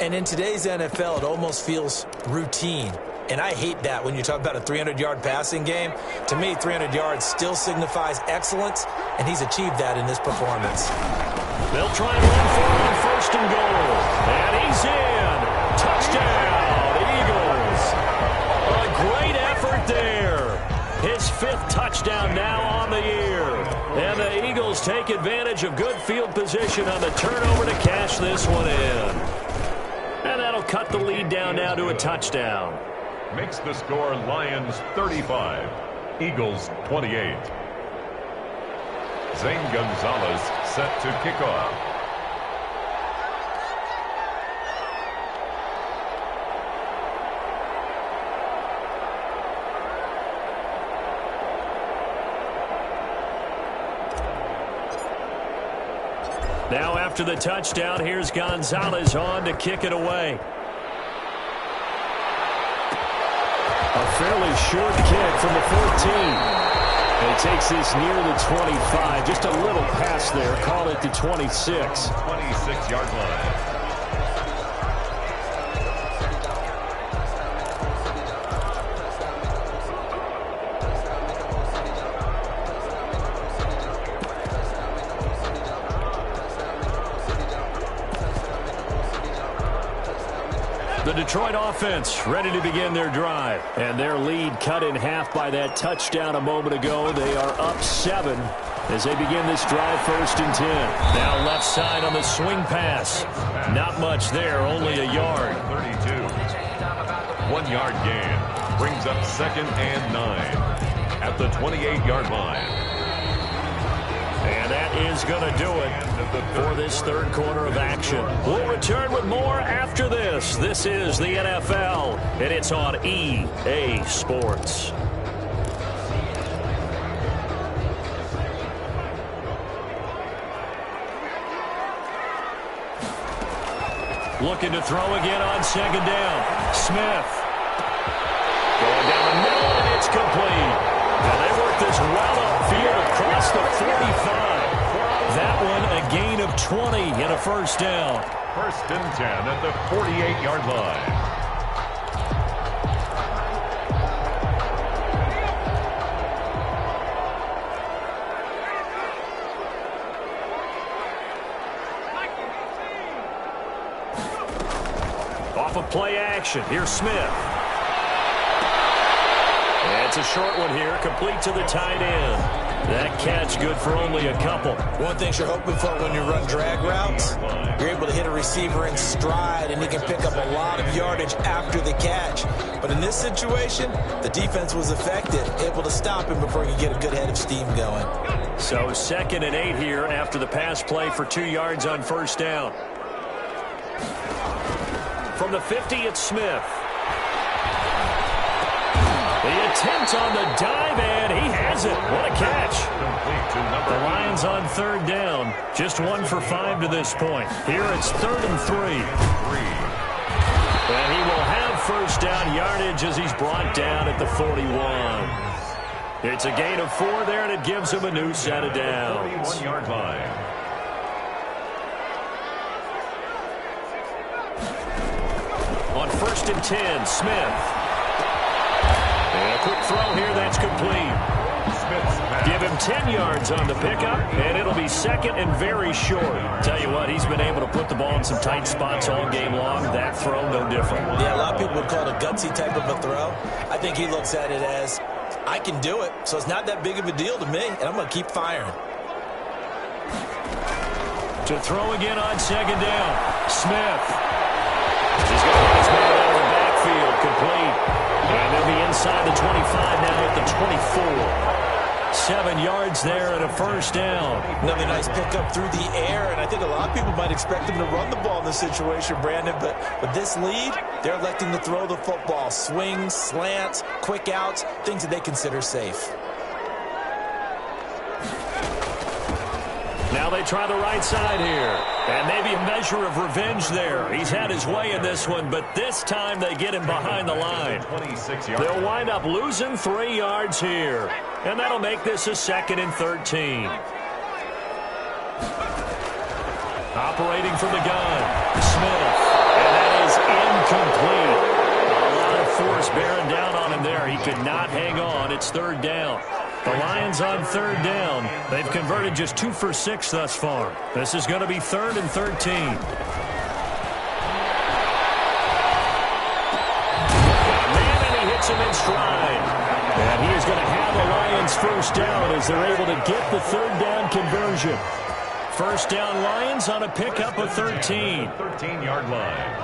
Speaker 4: And in today's NFL, it almost feels routine. And I hate that when you talk about a 300-yard passing game. To me, 300 yards still signifies excellence, and he's achieved that in this performance.
Speaker 2: They'll try and run for it on 1st and goal. And he's in. Touchdown, Eagles. A great effort there. His 5th touchdown now on the year. And the Eagles take advantage of good field position on the turnover to cash this one in. And that'll cut the lead down now to a touchdown.
Speaker 3: Makes the score Lions 35, Eagles 28. Zane Gonzalez set to kick off.
Speaker 2: Now after the touchdown, here's Gonzalez on to kick it away. A fairly short kick from the 14. And he takes this near the 25. Just a little pass there. Call it the 26.
Speaker 3: 26-yard line.
Speaker 2: The Detroit offense ready to begin their drive. And their lead cut in half by that touchdown a moment ago. They are up 7 as they begin this drive, 1st and 10. Now left side on the swing pass. Not much there, only a yard.
Speaker 3: 32. 1 yard gain. Brings up 2nd and 9 at the 28-yard line.
Speaker 2: And that is going to do it for this third quarter of action. We'll return with more after this. This is the NFL, and it's on EA Sports. Looking to throw again on 2nd down. Smith. Going down the middle, and it's complete. Now they work this well upfield across the 45. That one a gain of 20 and a 1st down.
Speaker 3: 1st and 10 at the 48-yard line.
Speaker 2: Off of play action. Here's Smith. It's a short one here, complete to the tight end. That catch good for only a couple.
Speaker 4: One thing you're hoping for when you run drag routes, you're able to hit a receiver in stride, and he can pick up a lot of yardage after the catch. But in this situation, the defense was effective, able to stop him before he could get a good head of steam going.
Speaker 2: So 2nd and 8 here after the pass play for 2 yards on 1st down. From the 50, it's Smith. The attempt on the dive, and he has it. What a catch. The Lions on 3rd down. Just 1 for 5 to this point. Here it's 3rd and 3. And he will have 1st down yardage as he's brought down at the 41. It's a gain of 4 there, and it gives him a new set of downs.
Speaker 3: 41-yard line.
Speaker 2: On 1st and 10, Smith. And a quick throw here, that's complete. Give him 10 yards on the pickup, and it'll be 2nd and very short. Tell you what, he's been able to put the ball in some tight spots all game long. That throw, no different.
Speaker 4: Yeah, a lot of people would call it a gutsy type of a throw. I think he looks at it as, I can do it, so it's not that big of a deal to me, and I'm going to keep firing.
Speaker 2: To throw again on 2nd down, Smith. He's going to get his man out of the backfield, complete. And they'll be inside the 25 now at the 24. 7 yards there and a 1st down.
Speaker 4: Another nice pickup through the air, and I think a lot of people might expect him to run the ball in this situation, Brandon, but with this lead, they're electing to throw the football. Swings, slants, quick outs, things that they consider safe.
Speaker 2: Now they try the right side here. And maybe a measure of revenge there. He's had his way in this one, but this time they get him behind the line. They'll wind up losing 3 yards here. And that'll make this a 2nd and 13. Operating from the gun, Smith. And that is incomplete. A lot of force bearing down on him there. He could not hang on. It's 3rd down. The Lions on 3rd down. They've converted just 2 for 6 thus far. This is going to be 3rd and 13. Man, and he hits him in stride. And he is going to have the Lions 1st down as they're able to get the 3rd down conversion. 1st down Lions on a pickup of 13.
Speaker 3: 13-yard line.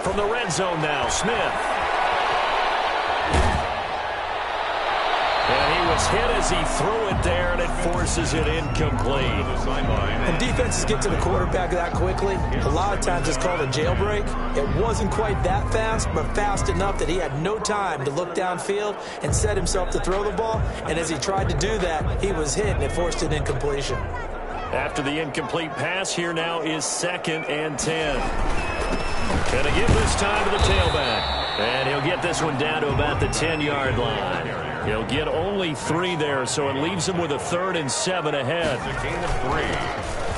Speaker 2: From the red zone now, Smith. And he was hit as he threw it there, and it forces it incomplete.
Speaker 4: When defenses get to the quarterback that quickly, a lot of times it's called a jailbreak. It wasn't quite that fast, but fast enough that he had no time to look downfield and set himself to throw the ball. And as he tried to do that, he was hit, and it forced an incompletion.
Speaker 2: After the incomplete pass, here now is 2nd and 10. Going to give this time to the tailback. And he'll get this one down to about the 10-yard line. He'll get only 3 there, so it leaves him with a 3rd and 7 ahead.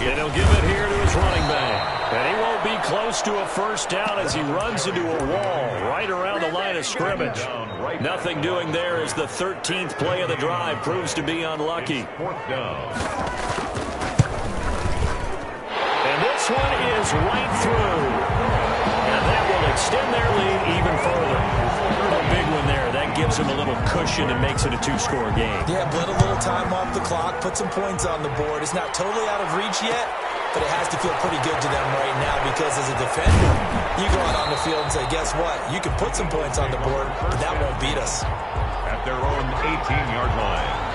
Speaker 2: And he'll give it here to his running back. And he won't be close to a first down as he runs into a wall right around the line of scrimmage. Nothing doing there as the 13th play of the drive proves to be unlucky. And this one is right through. And that will extend their lead even further. A big one there. That gives them a little cushion and makes it a 2-score game.
Speaker 4: Yeah, bled a little time off the clock, put some points on the board. It's not totally out of reach yet, but it has to feel pretty good to them right now because as a defender, you go out on the field and say, guess what? You can put some points on the board, but that won't beat us.
Speaker 3: At their own 18-yard line.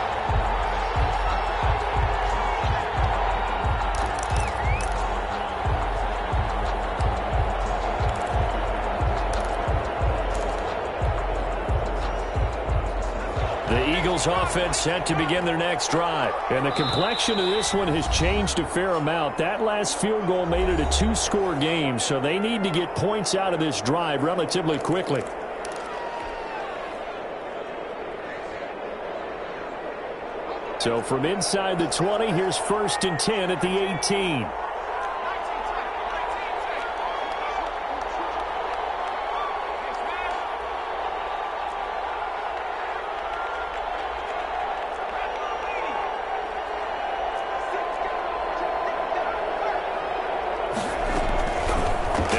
Speaker 2: The Eagles offense set to begin their next drive. And the complexion of this one has changed a fair amount. That last field goal made it a 2-score game, so they need to get points out of this drive relatively quickly. So from inside the 20, here's 1st and 10 at the 18.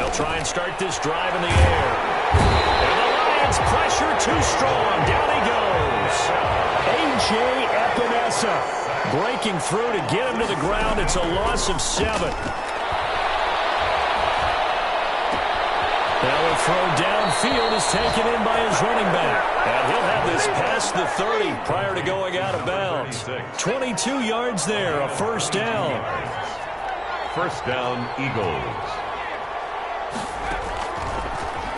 Speaker 2: Try and start this drive in the air. And the Lions pressure too strong. Down he goes. A.J. Epinesa breaking through to get him to the ground. It's a loss of 7. Now a throw downfield is taken in by his running back. And he'll have this past the 30 prior to going out of bounds. 22 yards there, a first down.
Speaker 3: First down, Eagles.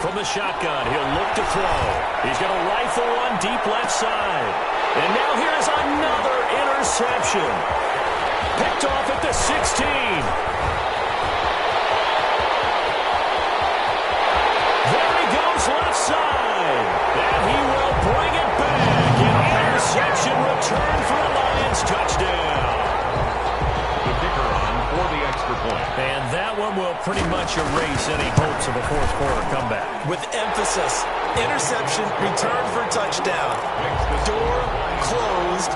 Speaker 2: From the shotgun, he'll look to throw. He's going to rifle one deep left side. And now here's another interception. Picked off at the 16. There he goes left side. And he will bring it back. An interception return for a Lions touchdown.
Speaker 3: The kicker on for the extra point.
Speaker 2: And that one will pretty much erase any hopes of a fourth-quarter comeback.
Speaker 4: With emphasis, interception, return for touchdown. Door closed,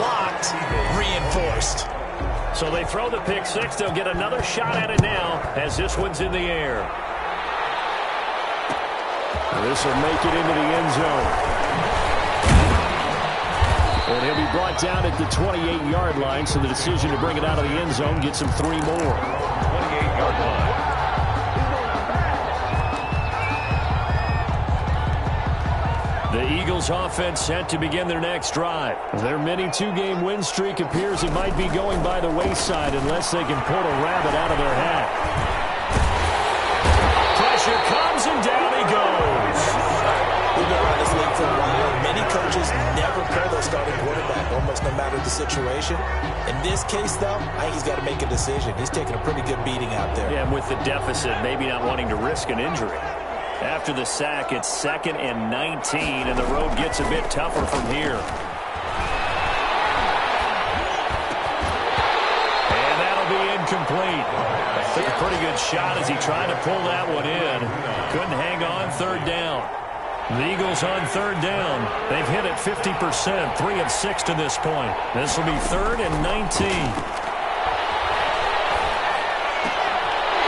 Speaker 4: locked, reinforced.
Speaker 2: So they throw the pick six. They'll get another shot at it now as this one's in the air. This will make it into the end zone. And he'll be brought down at the 28-yard line, so the decision to bring it out of the end zone gets him 3 more.
Speaker 3: 28-yard line.
Speaker 2: The Eagles offense set to begin their next drive. Their mini 2-game win streak appears it might be going by the wayside unless they can pull a rabbit out of their hat. Pressure comes and down he goes.
Speaker 4: We've been around this league for a while. Many coaches never pull their starting quarterback, almost no matter the situation. In this case, though, I think he's got to make a decision. He's taking a pretty good beating out there.
Speaker 2: Yeah, and with the deficit, maybe not wanting to risk an injury. After the sack, it's 2nd and 19, and the road gets a bit tougher from here. And that'll be incomplete. Took a pretty good shot as he tried to pull that one in. Couldn't hang on, 3rd down. The Eagles on 3rd down. They've hit it 50%, 3 of 6 to this point. This will be 3rd and 19.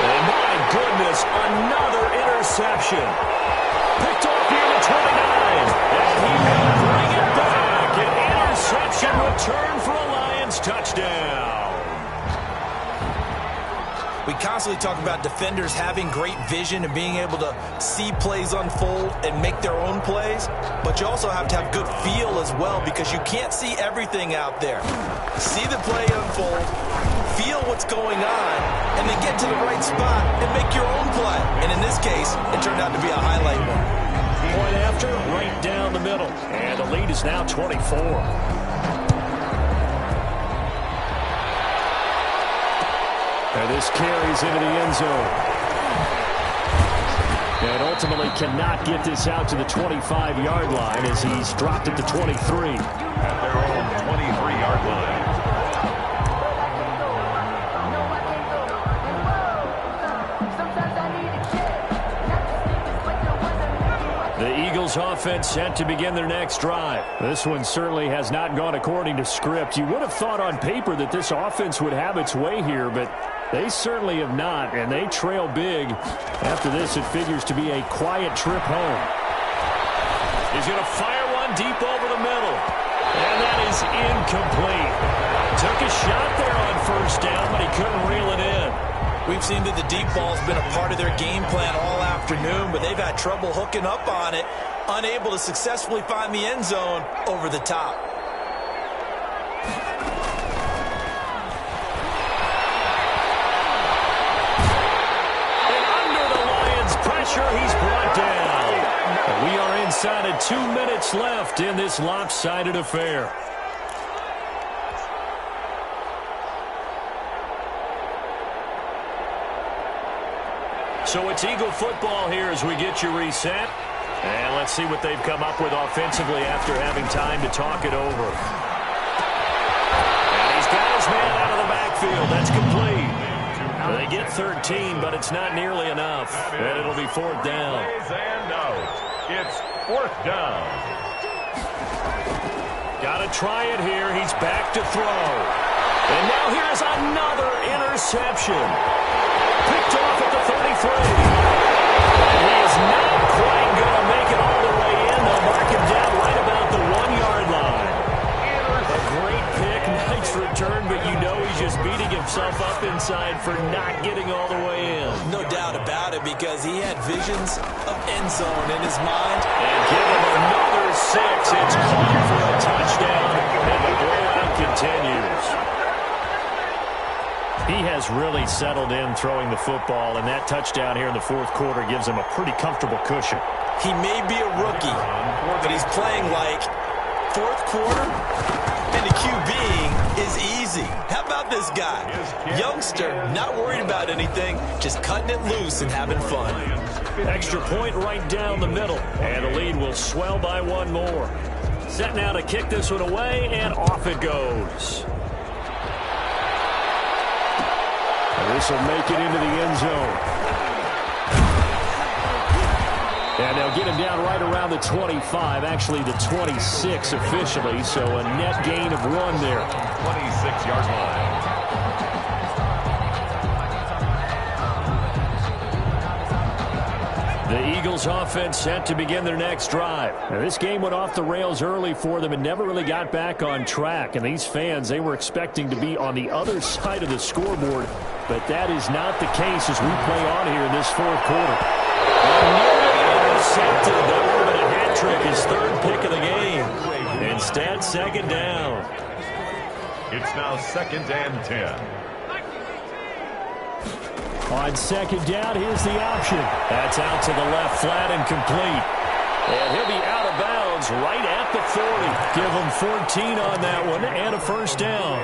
Speaker 2: And my goodness, another interception. Picked off here to 29. And he will bring it back. An interception return for a Lions touchdown.
Speaker 4: We constantly talk about defenders having great vision and being able to see plays unfold and make their own plays, but you also have to have good feel as well because you can't see everything out there. See the play unfold, feel what's going on, and then get to the right spot and make your own play. And in this case, it turned out to be a highlight one.
Speaker 2: Point after, right down the middle. And the lead is now 24. And this carries into the end zone. And ultimately cannot get this out to the 25-yard line as he's dropped it to 23.
Speaker 3: At their own 23-yard line.
Speaker 2: The Eagles offense set to begin their next drive. This one certainly has not gone according to script. You would have thought on paper that this offense would have its way here, but they certainly have not, and they trail big. After this, it figures to be a quiet trip home. He's going to fire one deep over the middle, and that is incomplete. Took a shot there on first down, but he couldn't reel it in.
Speaker 4: We've seen that the deep ball's been a part of their game plan all afternoon, but they've had trouble hooking up on it, unable to successfully find the end zone over the top.
Speaker 2: And under the Lions' pressure, he's brought down. We are inside of 2 minutes left in this lopsided affair. So it's Eagle football here as we get you reset. And let's see what they've come up with offensively after having time to talk it over. And he's got his man out of the backfield. That's complete. They get 13, but it's not nearly enough. And it'll be fourth down.
Speaker 3: And out. It's fourth down.
Speaker 2: Got to try it here. He's back to throw. And now here's another interception. Picked off at the 33. And he is not quite going to make it all the way in. They'll mark him down right about the 1-yard line. A great pick, nice return, but you know he's just beating himself up inside for not getting all the way in.
Speaker 4: No doubt about it because he had visions of end zone in his mind.
Speaker 2: And give him another 6. It's caught for a touchdown, and the blowout continues. He has really settled in throwing the football, and that touchdown here in the fourth quarter gives him a pretty comfortable cushion.
Speaker 4: He may be a rookie, but he's playing like fourth quarter, and the QBing is easy. How about this guy? Youngster, not worried about anything, just cutting it loose and having fun.
Speaker 2: Extra point right down the middle, and the lead will swell by one more. Set now to kick this one away, and off it goes. This will make it into the end zone. And they'll get him down right around the 25, actually the 26 officially, so a net gain of 1 there.
Speaker 3: 26-yard line.
Speaker 2: The Eagles offense set to begin their next drive. Now, this game went off the rails early for them and never really got back on track. And these fans, they were expecting to be on the other side of the scoreboard, but that is not the case as we play on here in this fourth quarter. Intercepted. That would have been a hat trick, his third pick of the game. Instead, second down.
Speaker 3: It's now 2nd and 10.
Speaker 2: On second down, here's the option. That's out to the left, flat and complete. And he'll be out of bounds right at the 40. Give him 14 on that one and a first down.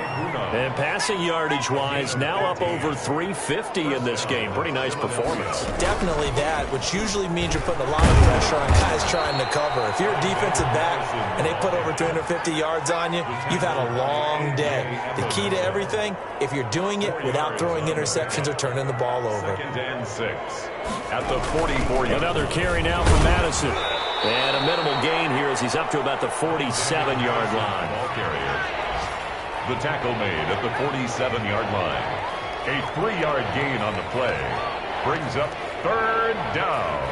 Speaker 2: And passing yardage-wise, now up over 350 in this game. Pretty nice performance.
Speaker 4: Definitely that, which usually means you're putting a lot of pressure on guys trying to cover. If you're a defensive back and they put over 350 yards on you, you've had a long day. The key to everything, if you're doing it without throwing interceptions or turning the ball over.
Speaker 3: 2nd and 6. At the 44-yard.
Speaker 2: Another carry now for Madison. And a minimal gain here as he's up to about the 47-yard line.
Speaker 3: Ball carrier. The tackle made at the 47-yard line. A 3-yard gain on the play. Brings up 3rd down.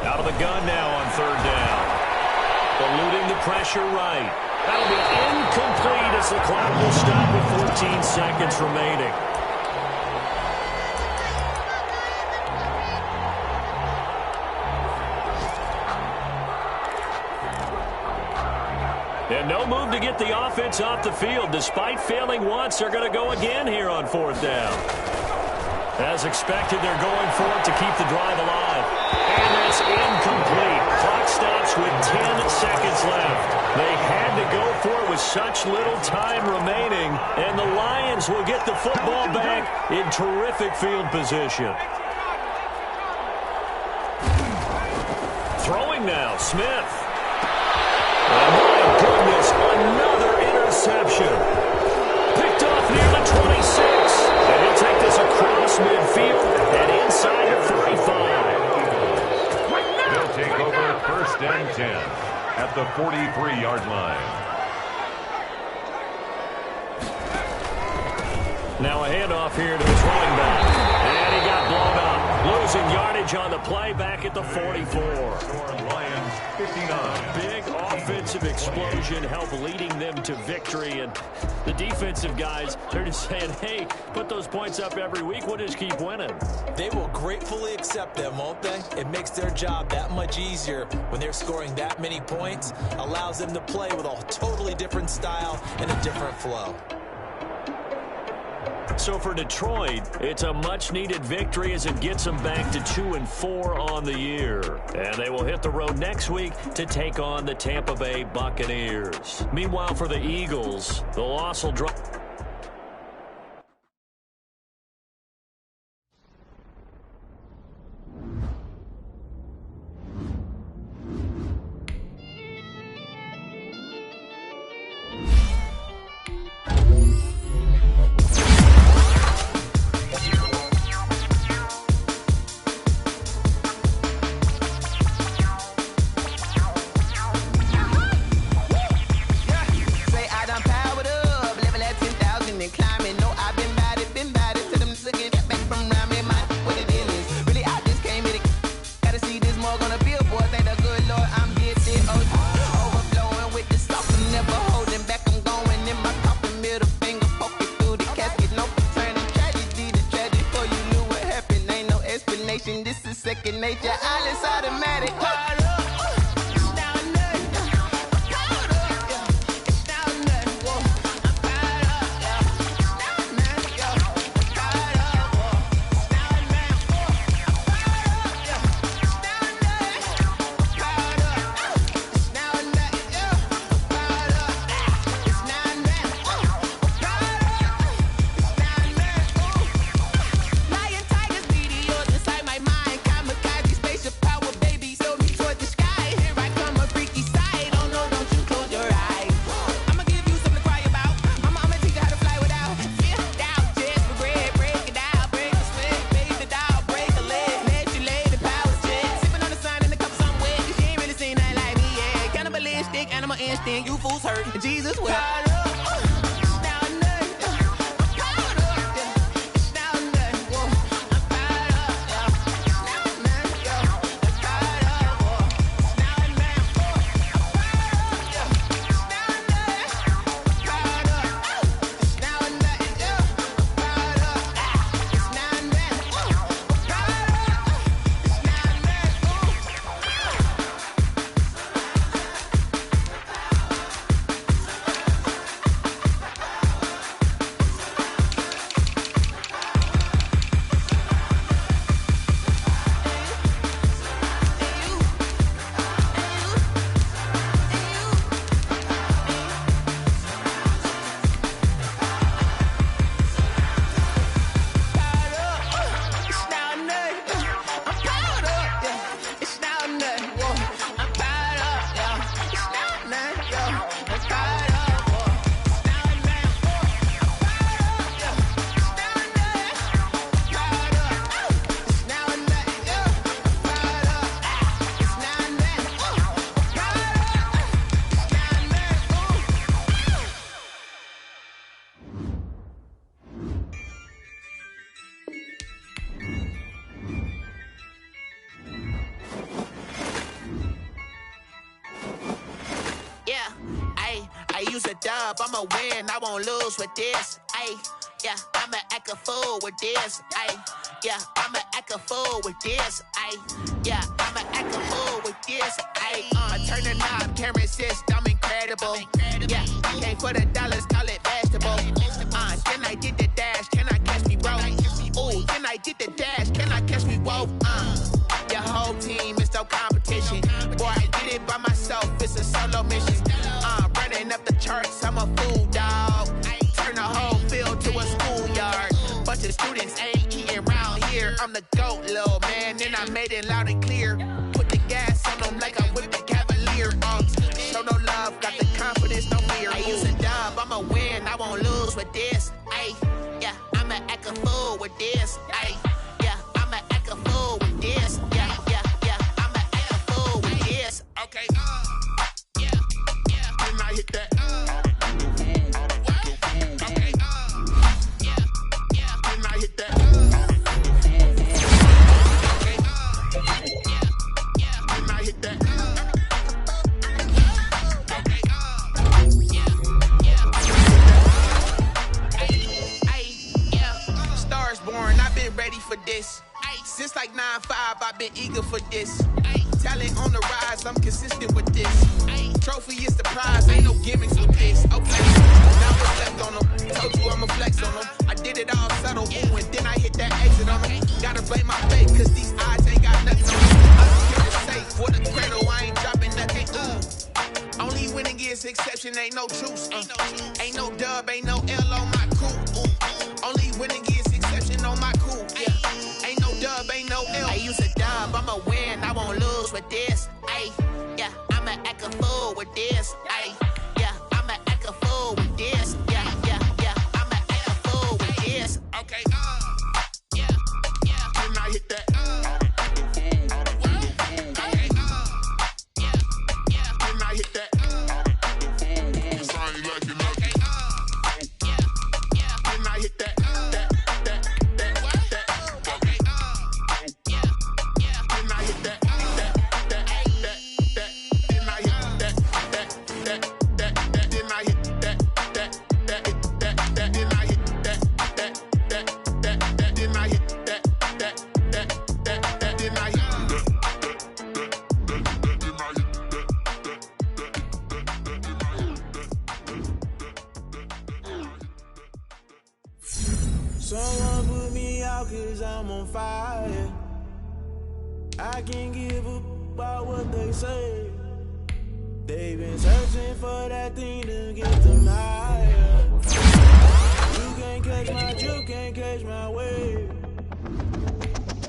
Speaker 2: Out of the gun now on 3rd down. Eluding the pressure right. That'll be incomplete as the clock will stop with 14 seconds remaining. And no move to get the offense off the field. Despite failing once, they're going to go again here on 4th down. As expected, they're going for it to keep the drive alive. And it's incomplete. Clock stops with 10 seconds left. They had to go for it with such little time remaining. And the Lions will get the football back in terrific field position. Throwing now, Smith. And my goodness, another interception. Picked off near the 26. And he'll take this across midfield and inside the 35.
Speaker 3: They'll take over 1st and 10 at the 43-yard line.
Speaker 2: Now a handoff here to his running back. And he got blown up. Losing yardage on the play back at the 44.
Speaker 3: Lions 59.
Speaker 2: Big offensive explosion help leading them to victory. And the defensive guys, they're just saying, hey, put those points up every week. We'll just keep winning.
Speaker 4: They will gratefully accept them, won't they? It makes their job that much easier when they're scoring that many points. Allows them to play with a totally different style and a different flow.
Speaker 2: So for Detroit, it's a much-needed victory as it gets them back to 2-4 on the year. And they will hit the road next week to take on the Tampa Bay Buccaneers. Meanwhile, for the Eagles, the loss will drop.
Speaker 1: This is second nature. All is automatic.
Speaker 6: You fools hurt. Jesus will. I use a dub, I'ma win, I won't lose with this. Ay, yeah, I'ma act a fool with this. Ay, yeah, I'ma act a fool with this. Ay, yeah, I'ma act a fool with this. Ay, I turn the knob, can't resist, I'm incredible. Yeah, came for the dollars, call it vegetable. Can I get the dash? Can I catch me, bro? Ooh, can I get the dash? Can I catch me, whoa? Your whole team is no competition. Boy, I did it by myself, it's a solo mission. Running up the charts, I'm a fool, dog. Turn the whole field to a schoolyard. Bunch of students ain't eating round here. I'm the GOAT, little man, and I made it loud and clear. Put the gas on them like I'm with the Cavalier. Show no love, got the confidence, no fear. I use a dub, I'ma win, I won't lose with this. Ay, yeah, I'ma act a fool with this. Ay, yeah, I'ma act a fool with this. Yeah, yeah, yeah, I'ma act a fool with this. Okay, yeah, yeah, and I hit that. Okay, yeah, yeah, and I hit that. Okay, yeah, yeah, and I hit that. Ready for this. Since like 9-5, I've been eager for this. Talent on the rise, I'm consistent with this. Trophy is the prize, ain't no gimmicks with this. Okay, now reflect on them. Told you I'ma flex on them. I did it all subtle, ooh, and then I hit that exit on them. Gotta blame my fate, cause these odds ain't got nothing on them. I'm keep it safe for the cradle, I ain't dropping nothing. Only winning is exception, ain't no truce. Ain't no dub, ain't no L on my cool. Only winning is exception on my cool. Yeah, ain't no dub, ain't no L. I use a dub, I'ma win, I won't lose with this. Ay, yeah, I'ma act a fool with this. Ay, yeah, I'ma act a fool with this. Yeah, yeah, yeah, I'ma act a fool with this. Okay, yeah, yeah, can I hit that? Okay, yeah, yeah, can I hit that? Cause I ain't liking nothing. Yeah, yeah, can I hit that?
Speaker 7: Someone put me out cause I'm on fire. I can't give up about what they say. They've been searching for that thing to get them higher. You can't catch my drift, can't catch my wave.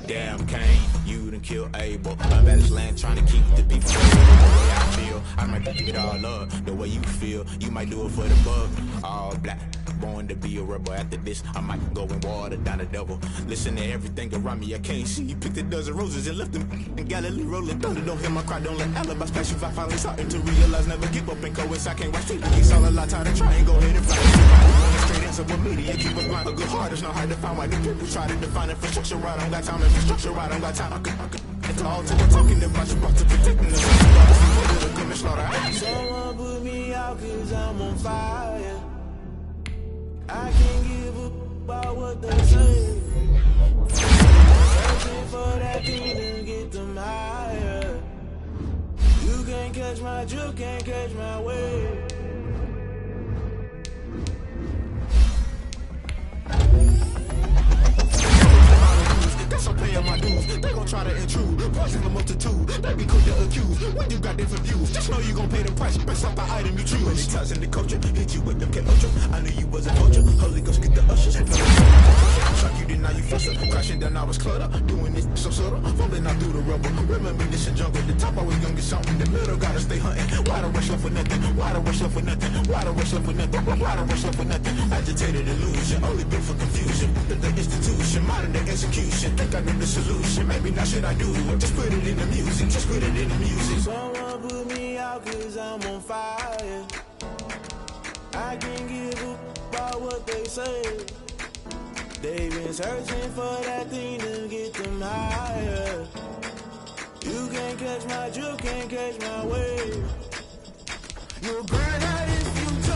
Speaker 8: Damn Kane, you done killed Abel. I'm at this land trying to keep the people. The way I feel, I might pick it all up. The way you feel, you might do it for the bug. All black, born to be a rebel. After this, I might go and water down the devil. Listen to everything around me, I can't see. You picked a dozen roses and left them in Galilee rolling thunder. Don't hear my cry, don't let alibis pass you. I finally starting to realize, never give up and coincide. I can't watch TV, it's all a lot time to try and go ahead and fight. Everybody want a straight answer with media, keep us blind. A good heart is not hard to find. Why the people try to define infrastructure right? I don't got time, infrastructure right, I don't got time. It's all to the talking about you, brought to protecting the
Speaker 7: Someone put me out cause I'm on fire. I can't give up about what they say. Searching for that thing to get them higher. You can't catch my drift, can't catch my wave.
Speaker 8: That's I'm paying my dues. They gon' try to intrude. Poison the multitude. They be quick to accuse. When you got different views, just know you gon' pay the price based off the item you choose. Many times in the culture, hit you with them K-Ultra. I knew you was a vulture. Holy Ghost get the ushers. Shock you did, now you fluster. Crashing down, I was cluttered. Doing this so subtle. Falling out through the rubble. Remember this in jungle. The top I was young and something. The middle gotta stay hunting. Why the rush left for nothing? Why the rush left for nothing? Why the rush left for nothing? Why the rush left for nothing? Agitated illusion. Only built for confusion. The institution. Modern day execution. Think I knew the solution. Maybe now should I do it? Just put it in the music. Just put it in the music.
Speaker 7: Someone put me out cause I'm on fire. I can't give up about what they say. They've been searching for that thing to get them higher. You can't catch my drift, can't catch my wave. You're good at it if you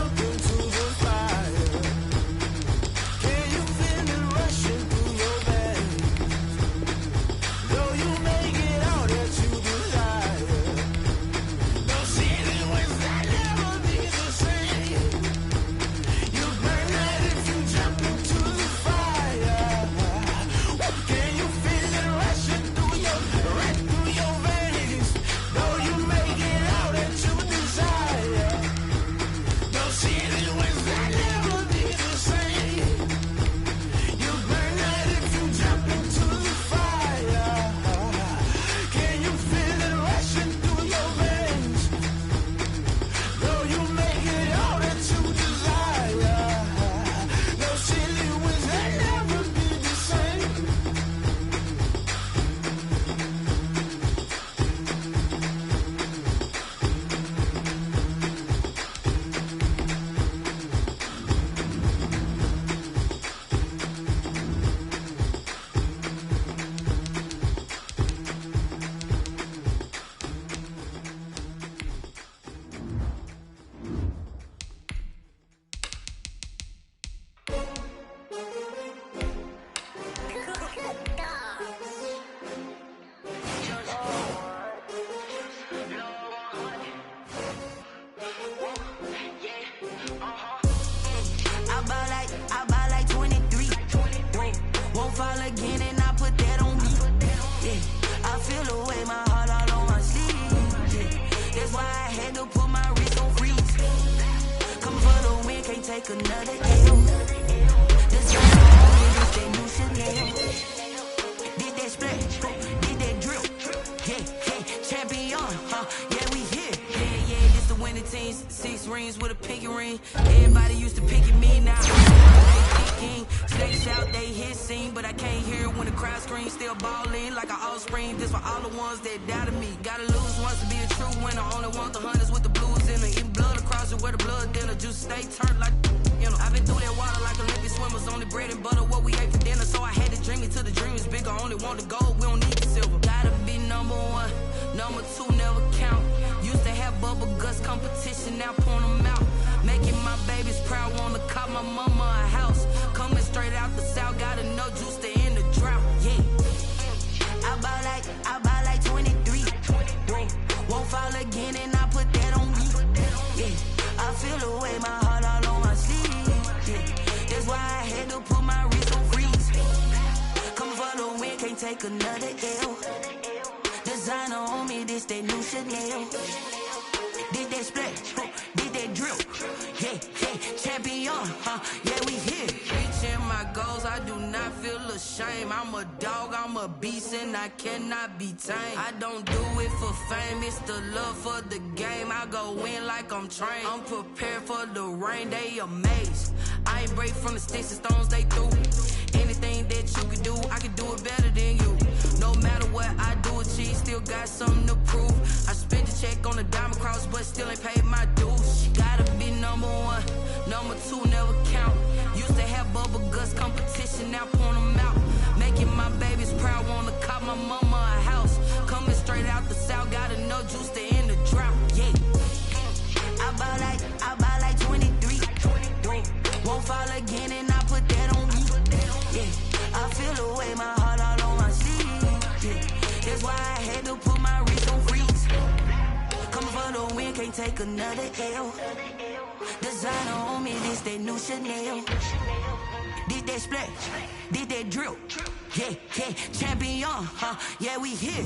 Speaker 9: feel the way my heart all on my sleeve. Yeah. That's why I had to put my wrist on freeze. Come for the win, can't take another L. This is that new Chanel. Did that splash, did that drill. Yeah, champion, yeah, we here. Yeah, this the winning teams. 6 rings with a pinky ring. Everybody used to pick at me, now they picking. Snakes out, they hit scene, but I can't hear it when the crowd screams. Still ballin' like an offspring. This for all the ones that doubted me. Gotta lose once to be a true winner. Only want the hunters with the blues in it. Eating blood across it where the blood dinner. Juice stay turned like, you know. I've been through that water like Olympic swimmers. Only bread and butter, what we ate for dinner. So I had to dream it till the dream is bigger. Only want the gold, we don't need the silver. Gotta be number 1, number 2 never count. Used to have bubble guts competition, now point them out. Making my babies proud, wanna cop my mama a house. Coming straight out the south, gotta know juice to end the drought. Yeah, I buy like 23. Won't fall again and I put that on me. Yeah, I feel the way my heart all on my sleeve. Yeah, that's why I had to put my wrist on freeze. Come for the win, can't take another L. Designer on me, this that new Chanel. Did that splash, did that drill. Yeah, champion, yeah, we here. Reaching my goals, I do not feel ashamed. I'm a dog, I'm a beast, and I cannot be tamed. I don't do it for fame, it's the love for the game. I go in like I'm trained. I'm prepared for the rain, they amazed. I ain't break from the sticks and stones they threw. Anything that you can do, I can do it better than you. No matter what I do achieve, still got something to prove. I spent the check on the diamond cross, but still ain't paid my dues. Gotta be number 1, number 2 never count. Used to have bubble guts competition, now point them out. Making my babies proud, wanna cop my mama a house. Coming straight out the south, gotta know juice to end the drought. Yeah, I buy like 23. Won't fall again and I put that on me. Yeah, I feel the way my heart all on my sleeve. Yeah, that's why I had to put my wrist on freeze. Coming for the win, can't take another L. Designer on me, this that new Chanel. Did that splash, did that drill. Yeah, champion, yeah, we here.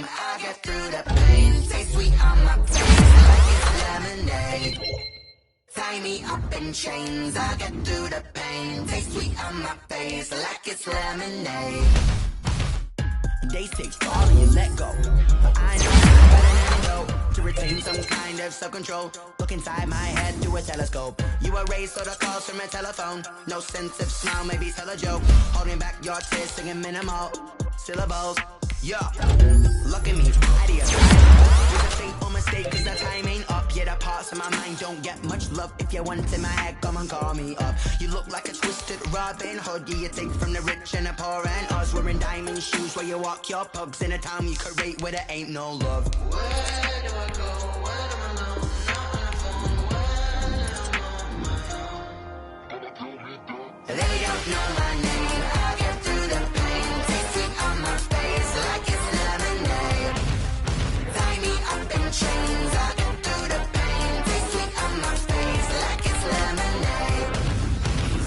Speaker 10: I get through the pain, taste sweet on my face like it's lemonade. Tie me up in chains, I get through the pain, taste sweet on my face like it's lemonade.
Speaker 11: Day 6, fall and you let go. I know I'm better than antidote to retain some kind of self-control. Look inside my head through a telescope. You erase all the calls from a telephone. No sense of smile, maybe tell a joke. Holding back your tears, singing minimal syllables. Yeah, look at me, idiot. Was a fateful mistake cause the time ain't up. Yeah, the parts of my mind don't get much love. If you want in my head, come and call me up. You look like a twisted Robin Hood. Yeah, you take from the rich and the poor and us. Wearing diamond shoes where you walk your pugs in a town you create where there ain't no love.
Speaker 10: Where do I go? Where do I know? Not on the phone. When I'm on my own.
Speaker 11: They don't know my name.
Speaker 10: I get through the pain, taste sweet on my face like it's lemonade. Tie me up in chains, I get through the pain, taste sweet on my face like it's lemonade.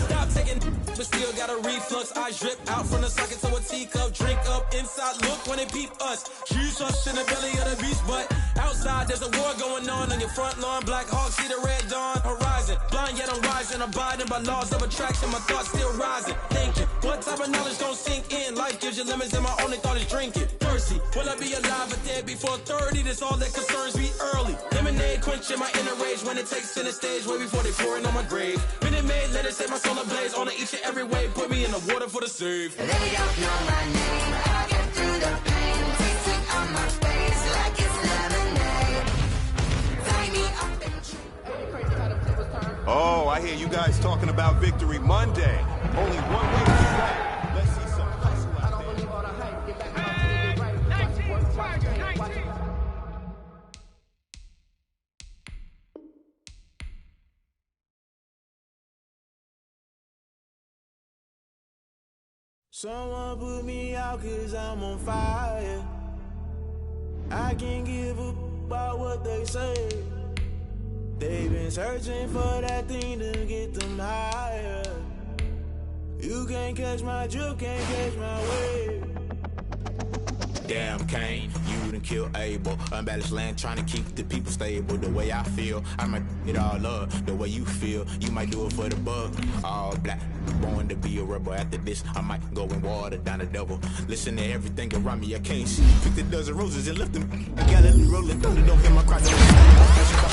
Speaker 12: Stop taking, but still got a reflux. I drip out from the socket to a teacup. Drink up inside, look when they peep us. Choose us in the belly of the beast, but outside there's a war going on your front lawn. Black Hawk, see the red dawn horizon. Blind yet I'm rising, abiding by laws of attraction. My thoughts still rising, thinking what type of knowledge gon' sink in? Life gives you limits and my only thought is drinking. Thirsty, will I be alive or dead before 30? That's all that concerns me early. Lemonade quenching my inner rage when it takes center stage way before they pouring on my grave. Minute Maid, let it set my soul ablaze on each and every way. Put me in the water for the save.
Speaker 10: They don't know my name, I get through the pain, taste sweet on my face like it's lemonade. Tie me up in chains.
Speaker 13: Oh, I hear you guys talking about Victory Monday. Only one way to do that. Let's see some hustle out there. I don't believe all the hype. Get back on the right. 19.
Speaker 7: Someone put me out 'cause I'm on fire. I can't give up about what they say. They've been searching for that thing to get them higher. You can't catch my drift, can't catch my wave.
Speaker 8: Damn, Kane, you done killed Abel. Unbalanced land, trying to keep the people stable. The way I feel, I might it all up. The way you feel, you might do it for the bug. All black, born to be a rebel. After this, I might go and water down the devil. Listen to everything around me, I can't see. Picked a dozen roses and left them. I got a little rolling thunder, don't get my cry. I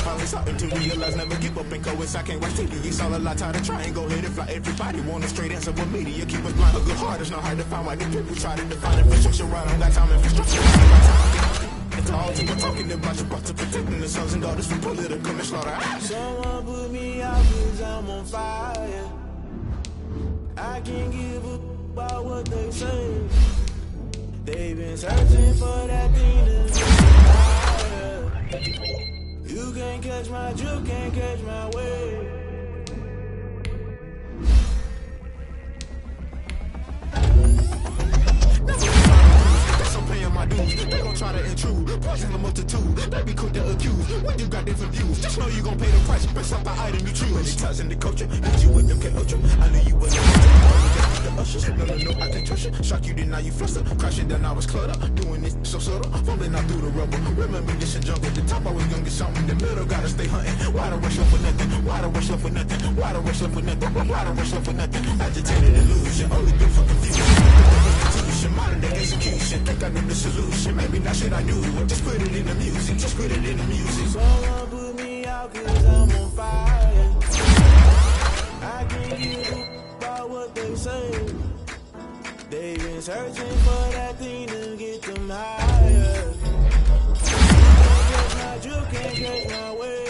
Speaker 8: finally starting to realize, never give up and go I can't watch TV. It's all a lot, tired of trying, go ahead and fly. Everybody want a straight answer with media. Keep us blind, a good heart, it's not hard to find. Why the people try to define infrastructure right? I don't got time and it's all to we're talking about your to protecting the sons and daughters from political manslaughter.
Speaker 7: Someone put me out 'cause I'm on fire. I can't give up about what they say. They've been searching for that thing to get higher. You can't catch my drift, can't catch my wave.
Speaker 8: Paying my dues, they gon' try to intrude. Poison the multitude, they be quick to accuse. When you got different views, just know you gon' pay the price based off the item you choose. Many ties in the culture, hit you with them K-Ultra. I knew you wasn't the ushers. No, I can't trust you. Shock you, then now you fluster. Crashing down, I was cluttered. Doing this so subtle, fumbling out through the rubble. Remember this in jungle, the top I was young, get something in the middle, gotta stay hunting. Why the rush left for nothing? Why the rush left for nothing? Why the rush left for nothing? Why the rush left for nothing? Agitated illusion, only good for confusion. Modern day execution, think I know the solution. Maybe not shit I do, just put it in the music, just put it in the music.
Speaker 7: Someone put me out 'cause I'm on fire. I can't give up about what they say. They've been searching for that thing to get them higher. You can't catch my drift, can't catch my wave.